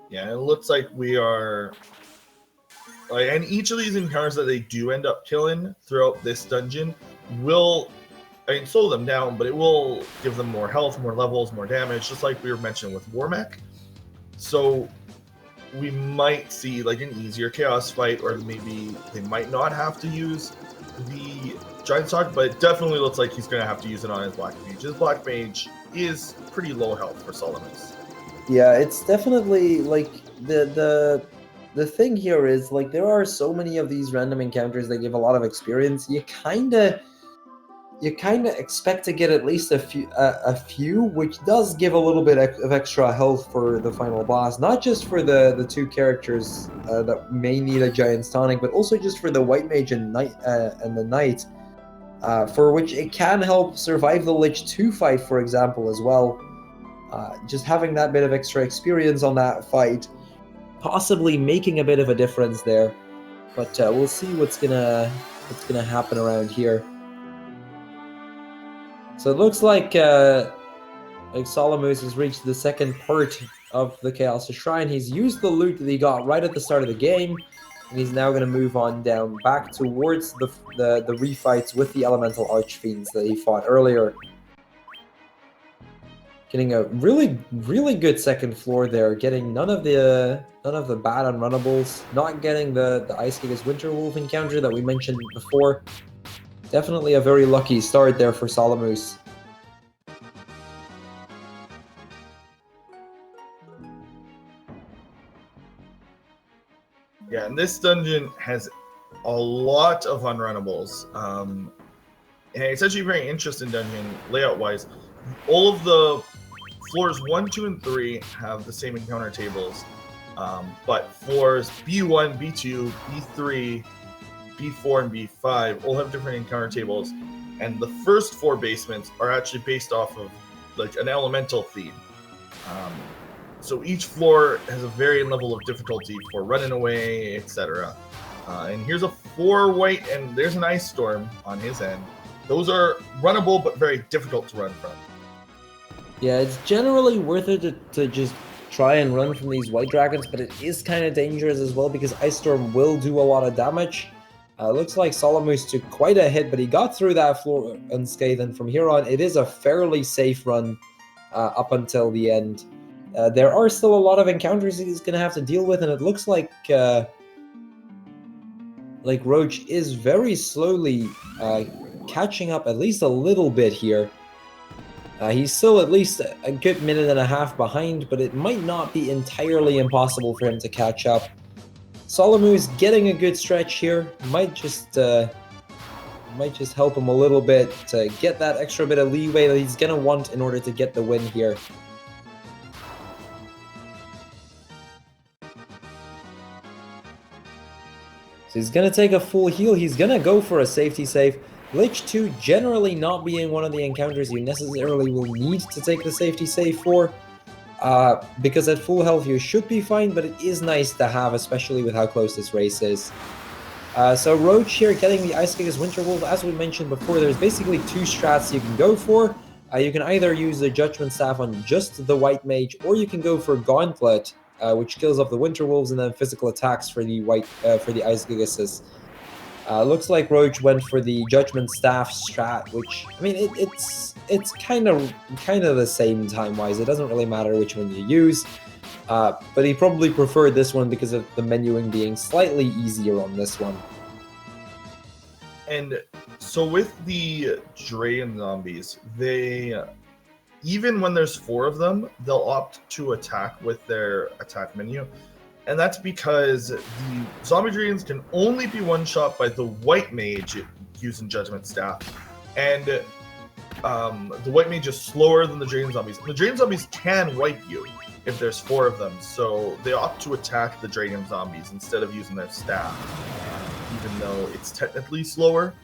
Yeah, it looks like we are... and each of these encounters that they do end up killing throughout this dungeon will, slow them down, but it will give them more health, more levels, more damage, just like we were mentioning with Warmech. So we might see an easier Chaos fight, or maybe they might not have to use the Giant Stock, but it definitely looks like he's going to have to use it on his Black Mage. His Black Mage is pretty low health for solimuse. Yeah, it's definitely the thing here is there are so many of these random encounters that give a lot of experience. You kinda expect to get at least a few, which does give a little bit of extra health for the final boss. Not just for the two characters that may need a Giant Tonic, but also just for the White Mage and the Knight, for which it can help survive the Lich 2 fight, for example, as well. Just having that bit of extra experience on that fight possibly making a bit of a difference there. But we'll see what's gonna happen around here. So it looks like Solimuse has reached the second part of the Chaos Shrine. He's used the loot that he got right at the start of the game, and he's now going to move on down back towards the refights with the Elemental Archfiends that he fought earlier. Getting a really good second floor there. Getting none of the bad unrunnables. Not getting the Ice Giga's Winterwolf encounter that we mentioned before. Definitely a very lucky start there for Solimuse. Yeah, and this dungeon has a lot of unrunnables. And it's actually a very interesting dungeon layout-wise. All of the floors 1, 2, and 3 have the same encounter tables. But floors B1, B2, B3, B4, and B5 all have different encounter tables. And the first 4 basements are actually based off of like an elemental theme. So each floor has a varying level of difficulty for running away, etc. And here's a 4 white, and there's an ice storm on his end. Those are runnable, but very difficult to run from. Yeah, it's generally worth it to just try and run from these white dragons, but it is kind of dangerous as well because Ice Storm will do a lot of damage. Looks like Solimuse took quite a hit, but he got through that floor unscathed, and from here on, it is a fairly safe run up until the end. There are still a lot of encounters he's going to have to deal with, and it looks like Roach is very slowly catching up at least a little bit here. He's still at least a good minute and a half behind, but it might not be entirely impossible for him to catch up. Solimuse getting a good stretch here might just help him a little bit to get that extra bit of leeway that he's going to want in order to get the win here. So he's going to take a full heal. He's going to go for a safety save. Lich 2 generally not being one of the encounters you necessarily will need to take the safety save for. Because at full health you should be fine, but it is nice to have, especially with how close this race is. So Roach here getting the Ice Giga's Winterwolf. As we mentioned before, there's basically 2 strats you can go for. You can either use the Judgment Staff on just the White Mage, or you can go for Gauntlet, which kills off the Winterwolves, and then physical attacks for the Ice Gigas. Looks like Roach went for the Judgment Staff strat, which, I mean, it's kind of the same time-wise. It doesn't really matter which one you use, but he probably preferred this one because of the menuing being slightly easier on this one. And so with the Dragon Zombies, they, even when there's 4 of them, they'll opt to attack with their attack menu. And that's because the Zombie Dragons can only be one-shot by the White Mage using Judgment Staff. And the White Mage is slower than the Dragon Zombies. The Dragon Zombies can wipe you if there's 4 of them, so they opt to attack the Dragon Zombies instead of using their staff, even though it's technically slower.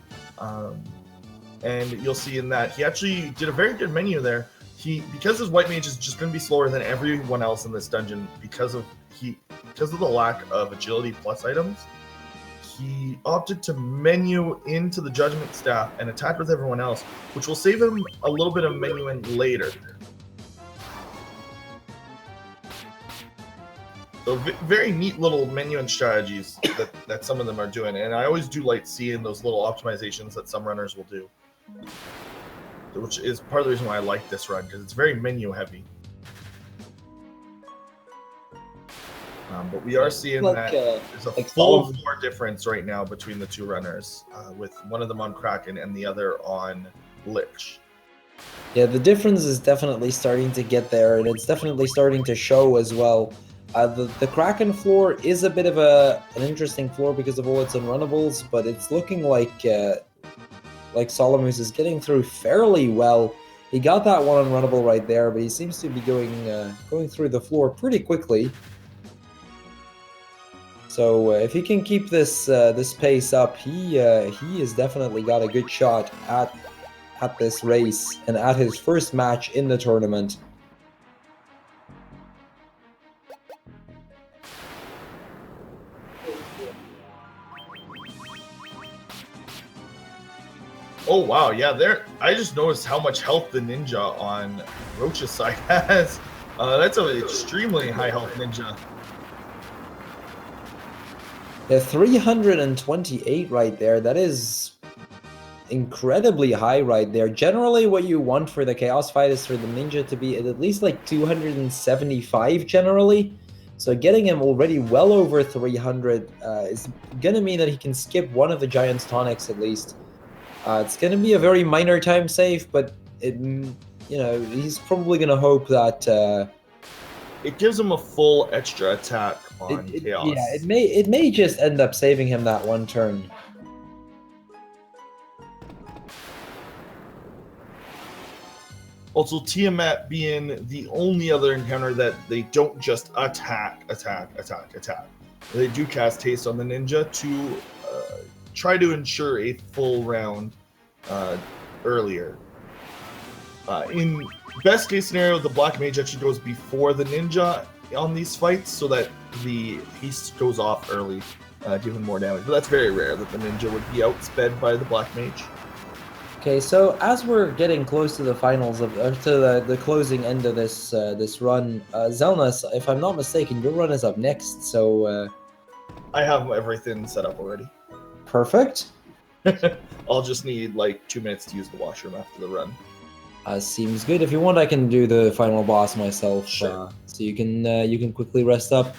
And you'll see in that he actually did a very good menu there. Because his White Mage is just going to be slower than everyone else in this dungeon because of the lack of agility plus items, he opted to menu into the Judgment Staff and attack with everyone else, which will save him a little bit of menuing later. So very neat little menuing strategies that some of them are doing, and I always do like seeing those little optimizations that some runners will do, which is part of the reason why I like this run, because it's very menu heavy. But we are seeing that there's a full 4 difference right now between the 2 runners, with one of them on Kraken and the other on Lich. Yeah, the difference is definitely starting to get there, and it's definitely starting to show as well. The Kraken floor is a bit of an interesting floor because of all its unrunnables, but it's looking like Solimuse is getting through fairly well. He got that one unrunnable right there, but he seems to be going through the floor pretty quickly. So if he can keep this pace up, he has definitely got a good shot at this race and at his first match in the tournament. Oh wow, yeah, there. I just noticed how much health the ninja on Roach's side has. That's an extremely high health ninja. Yeah, 328 right there. That is incredibly high right there. Generally, what you want for the Chaos fight is for the ninja to be at least like 275 generally. So getting him already well over 300 is going to mean that he can skip one of the Giant's tonics at least. It's going to be a very minor time save, but he's probably going to hope that it gives him a full extra attack on Chaos. Yeah, it may just end up saving him that one turn. Also, Tiamat being the only other encounter that they don't just attack. They do cast haste on the ninja to try to ensure a full round earlier. In best case scenario, the black mage actually goes before the ninja on these fights so that the haste goes off early, giving more damage. But that's very rare that the ninja would be outsped by the black mage. Okay, so as we're getting close to the finals of to the closing end of this this run, Zelnas, if I'm not mistaken, your run is up next. So I have everything set up already. Perfect. I'll just need like 2 minutes to use the washroom after the run. Seems good. If you want, I can do the final boss myself, sure. So you can quickly rest up.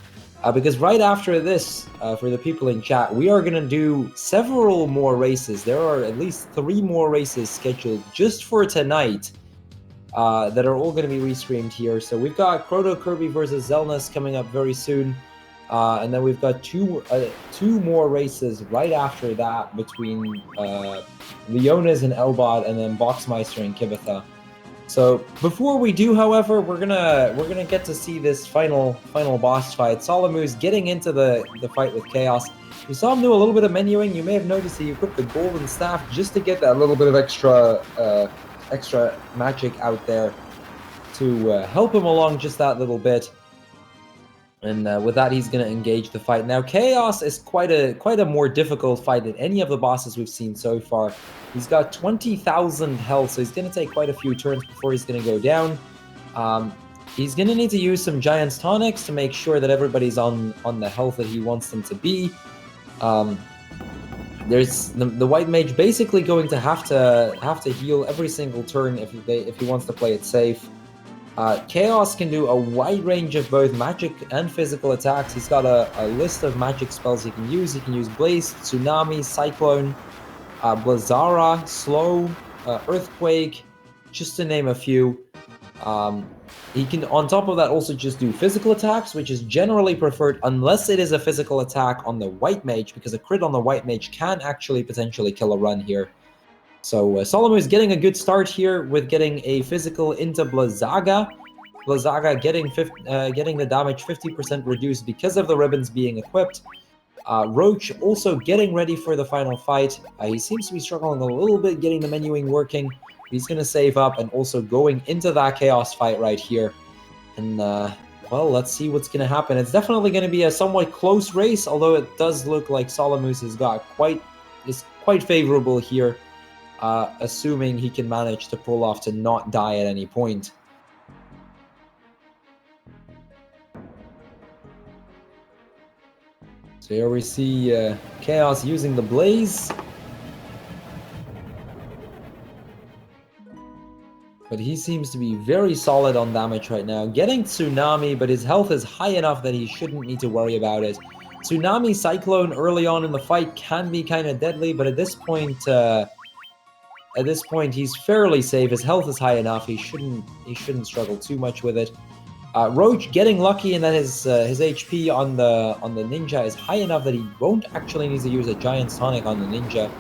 Because right after this, for the people in chat, we are going to do several more races. There are at least 3 more races scheduled just for tonight that are all going to be restreamed here. So we've got Proto Kirby versus Zelnas coming up very soon. And then we've got two more races right after that between Leonas and Elbot, and then Boxmeister and Kibitha. So before we do, however, we're gonna get to see this final boss fight. Solimuse getting into the fight with Chaos. We saw him do a little bit of menuing. You may have noticed he equipped the golden staff just to get that little bit of extra magic out there to help him along just that little bit. And with that, he's going to engage the fight. Now, Chaos is quite a more difficult fight than any of the bosses we've seen so far. He's got 20,000 health, so he's going to take quite a few turns before he's going to go down. He's going to need to use some Giant's Tonics to make sure that everybody's on the health that he wants them to be. There's the White Mage basically going to have to heal every single turn if he wants to play it safe. Chaos can do a wide range of both magic and physical attacks. He's got a list of magic spells he can use. He can use Blaze, Tsunami, Cyclone, Blazara, Slow, Earthquake, just to name a few. He can, on top of that, also just do physical attacks, which is generally preferred unless it is a physical attack on the White Mage, because a crit on the White Mage can actually potentially kill a run here. So Solimuse is getting a good start here with getting a physical into Blazaga. Blazaga getting the damage 50% reduced because of the ribbons being equipped. Roach also getting ready for the final fight. He seems to be struggling a little bit getting the menuing working. He's going to save up and also going into that Chaos fight right here. And, well, let's see what's going to happen. It's definitely going to be a somewhat close race, although it does look like Solimuse is quite favorable here. Assuming he can manage to pull off to not die at any point. So here we see Chaos using the Blaze. But he seems to be very solid on damage right now. Getting Tsunami, but his health is high enough that he shouldn't need to worry about it. Tsunami Cyclone early on in the fight can be kind of deadly, but at this point he's fairly safe. His health is high enough. He shouldn't struggle too much with it. Roach getting lucky in that his HP on the ninja is high enough that he won't actually need to use a Giant's Tonic on the ninja.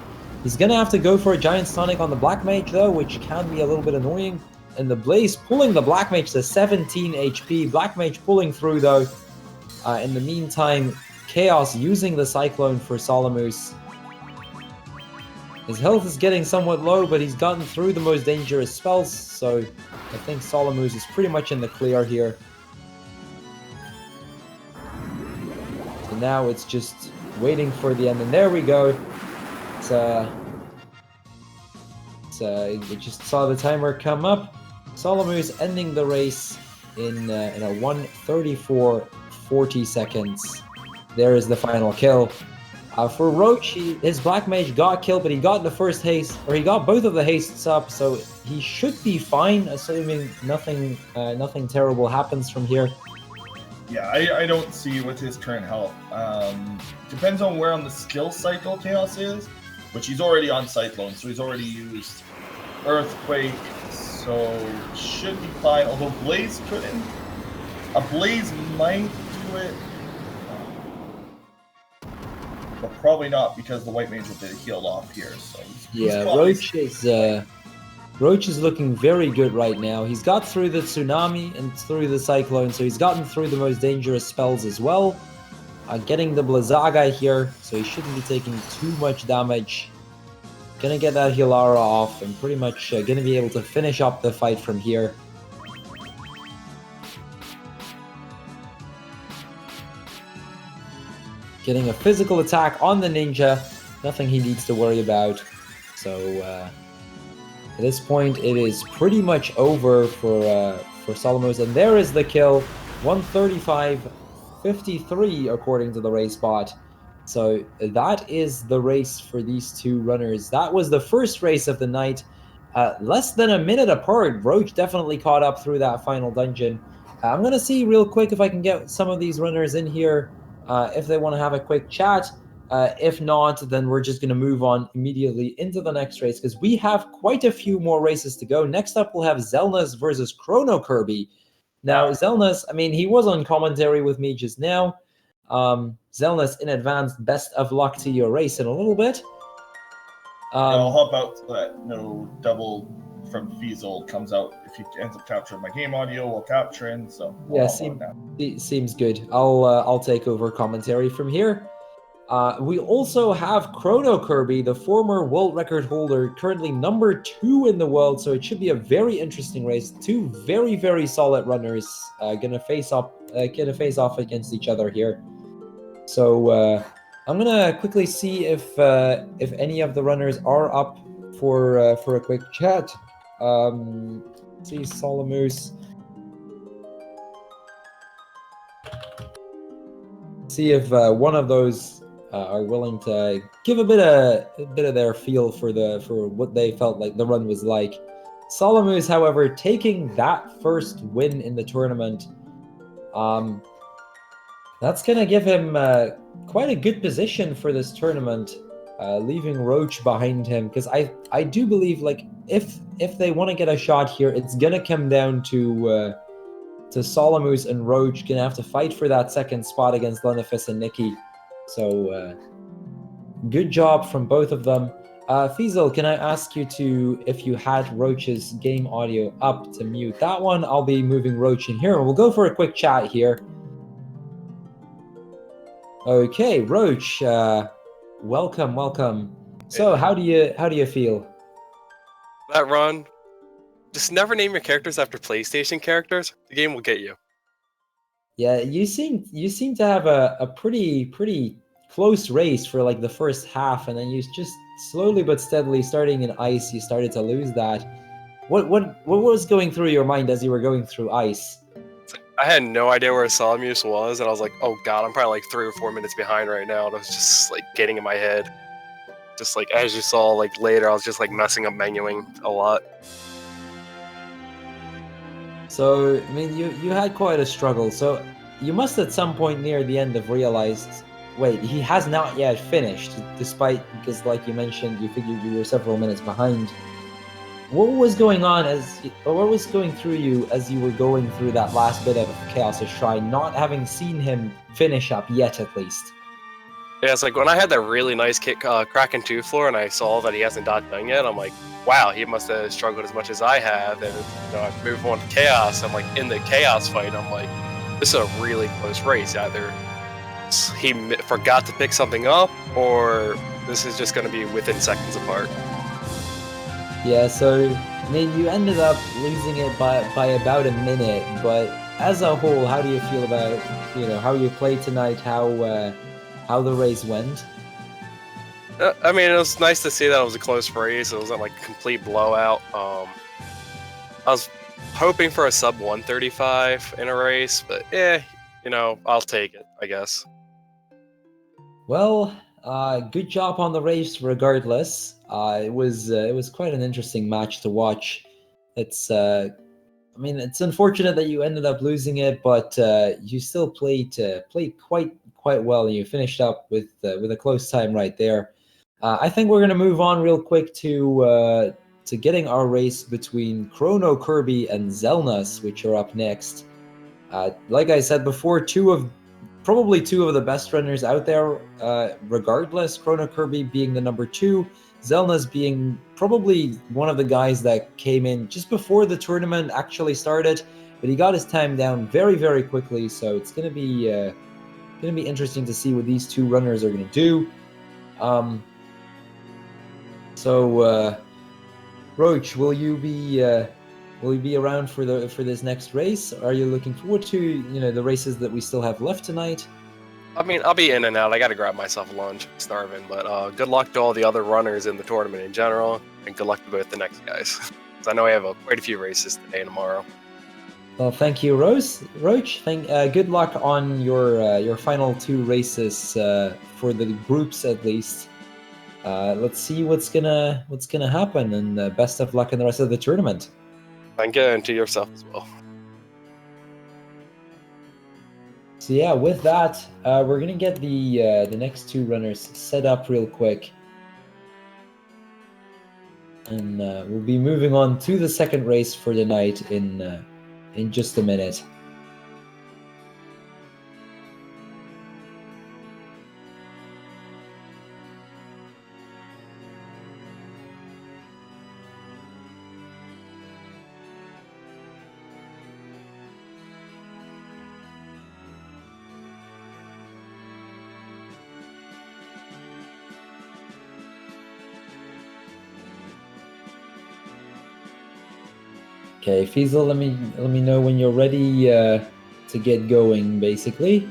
He's gonna have to go for a Giant's Tonic on the Black Mage though, which can be a little bit annoying. And the Blaze pulling the Black Mage to 17 HP. Black Mage pulling through though. In the meantime, Chaos using the Cyclone for Solimuse. His health is getting somewhat low, but he's gotten through the most dangerous spells, so I think Solimuse is pretty much in the clear here. So now it's just waiting for the end, and there we go. it just saw the timer come up. Solimuse ending the race in a 1:34.40 seconds. There is the final kill. For Roach, his Black Mage got killed, but he got the first haste, or he got both of the hastes up, so he should be fine, assuming nothing terrible happens from here. Yeah, I don't see with his current health. Depends on where on the skill cycle Chaos is, which he's already on Cyclone, so he's already used Earthquake, so should be fine. Although Blaze couldn't. A Blaze might do it, but probably not because the White Mage will get healed off here. So yeah, Roach is looking very good right now. He's got through the Tsunami and through the Cyclone, so he's gotten through the most dangerous spells as well. Getting the Blizzaga here, so he shouldn't be taking too much damage. Gonna get that Hilara off and pretty much gonna be able to finish up the fight from here. Getting a physical attack on the Ninja, nothing he needs to worry about. So at this point, it is pretty much over for Solimuse, and there is the kill, 1:35.53 according to the race bot. So that is the race for these two runners. That was the first race of the night. Less than a minute apart. Roach definitely caught up through that final dungeon. I'm gonna see real quick if I can get some of these runners in here if they want to have a quick chat. If not, then we're just going to move on immediately into the next race, because we have quite a few more races to go. Next up, we'll have Zelnas versus Chrono Kirby. Now, Zelnas, I mean, he was on commentary with me just now. Zelnas, in advance, best of luck to your race in a little bit. I'll help out so that no double from Fiesel comes out. If he ends up capturing my game audio while capturing, so yeah, seems good. I'll take over commentary from here. We also have Chrono Kirby, the former world record holder, currently number 2 in the world, so it should be a very interesting race. Two very, very solid runners gonna face off against each other here. So I'm gonna quickly see if any of the runners are up for a quick chat. See Solimuse. See if one of those are willing to give a bit of their feel for what they felt like the run was like. Solimuse, however, taking that first win in the tournament, that's gonna give him quite a good position for this tournament, leaving Roach behind him, because I do believe, like, if they want to get a shot here, it's gonna come down to Solimuse and Roach gonna have to fight for that second spot against Lenifis and Nikki. So good job from both of them. Fiesel, can I ask you if you had Roach's game audio up, to mute that one? I'll be moving Roach in here, and we'll go for a quick chat here. Okay, Roach, welcome. So how do you feel? That run, just never name your characters after PlayStation characters. The game will get you. Yeah, you seem to have a pretty close race for like the first half, and then you just slowly but steadily, starting in ice, you started to lose that. What was going through your mind as you were going through ice? I had no idea where Solimuse was, and I was like, oh god, I'm probably like 3 or 4 minutes behind right now. And I was just like getting in my head. Just like, as you saw, like later, I was just like messing up menuing a lot. So, I mean, you had quite a struggle. So you must at some point near the end have realized, wait, he has not yet finished, despite, because like you mentioned, you figured you were several minutes behind. What was going on what was going through you as you were going through that last bit of Chaos' Shrine, not having seen him finish up yet, at least? Yeah, it's like when I had that really nice Kraken 2 floor and I saw that he hasn't done yet, I'm like, wow, he must have struggled as much as I have. And I move on to Chaos. I'm like, in the Chaos fight, I'm like, this is a really close race. Either he forgot to pick something up, or this is just going to be within seconds apart. Yeah, so, I mean, you ended up losing it by about a minute, but as a whole, how do you feel about, how you played tonight, how the race went? I mean, it was nice to see that it was a close race. It wasn't like a complete blowout. I was hoping for a sub 135 in a race, but you know, I'll take it, I guess. Well, good job on the race, regardless. It was quite an interesting match to watch. It's I mean, it's unfortunate that you ended up losing it, but you still played quite well, and you finished up with a close time right there. I think we're gonna move on real quick to getting our race between Chrono Kirby and Zelnas, which are up next. Like I said before, probably two of the best runners out there, regardless. Chrono Kirby being the number 2, Zelnas being probably one of the guys that came in just before the tournament actually started, but he got his time down very, very quickly. So it's gonna be interesting to see what these two runners are gonna do. Roach, will you be around for this next race? Are you looking forward to the races that we still have left tonight? I mean, I'll be in and out. I got to grab myself lunch. I'm starving. But good luck to all the other runners in the tournament in general, and good luck to both the next guys. Because I know we have quite a few races today and tomorrow. Well, thank you, Roach. Good luck on your final 2 races for the groups at least. Let's see what's gonna happen, and best of luck in the rest of the tournament. Thank you, and to yourself as well. So yeah, with that, we're gonna get the next 2 runners set up real quick, and we'll be moving on to the second race for the night in just a minute. Okay, Fiesel, let me know when you're ready to get going, basically.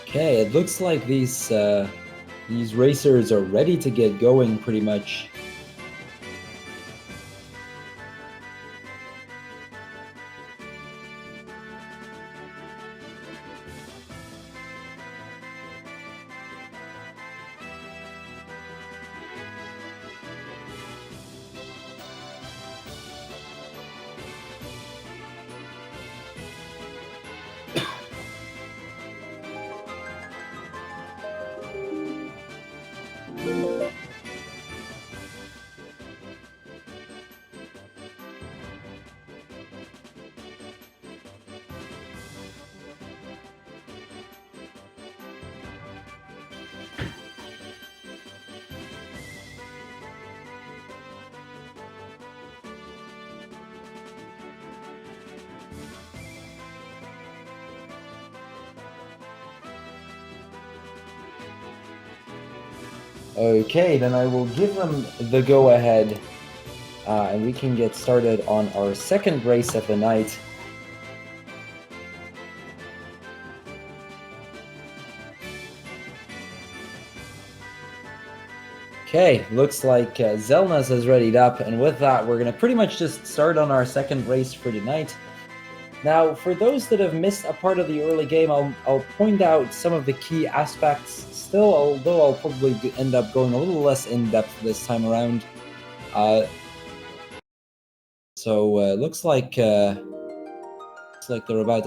Okay, it looks like these racers are ready to get going pretty much. Okay, then I will give them the go-ahead, and we can get started on our second race of the night. Okay, looks like Zelnas has readied up, and with that, we're going to pretty much just start on our second race for tonight. Now, for those that have missed a part of the early game, I'll point out some of the key aspects still, although I'll probably end up going a little less in-depth this time around. Looks like they're about to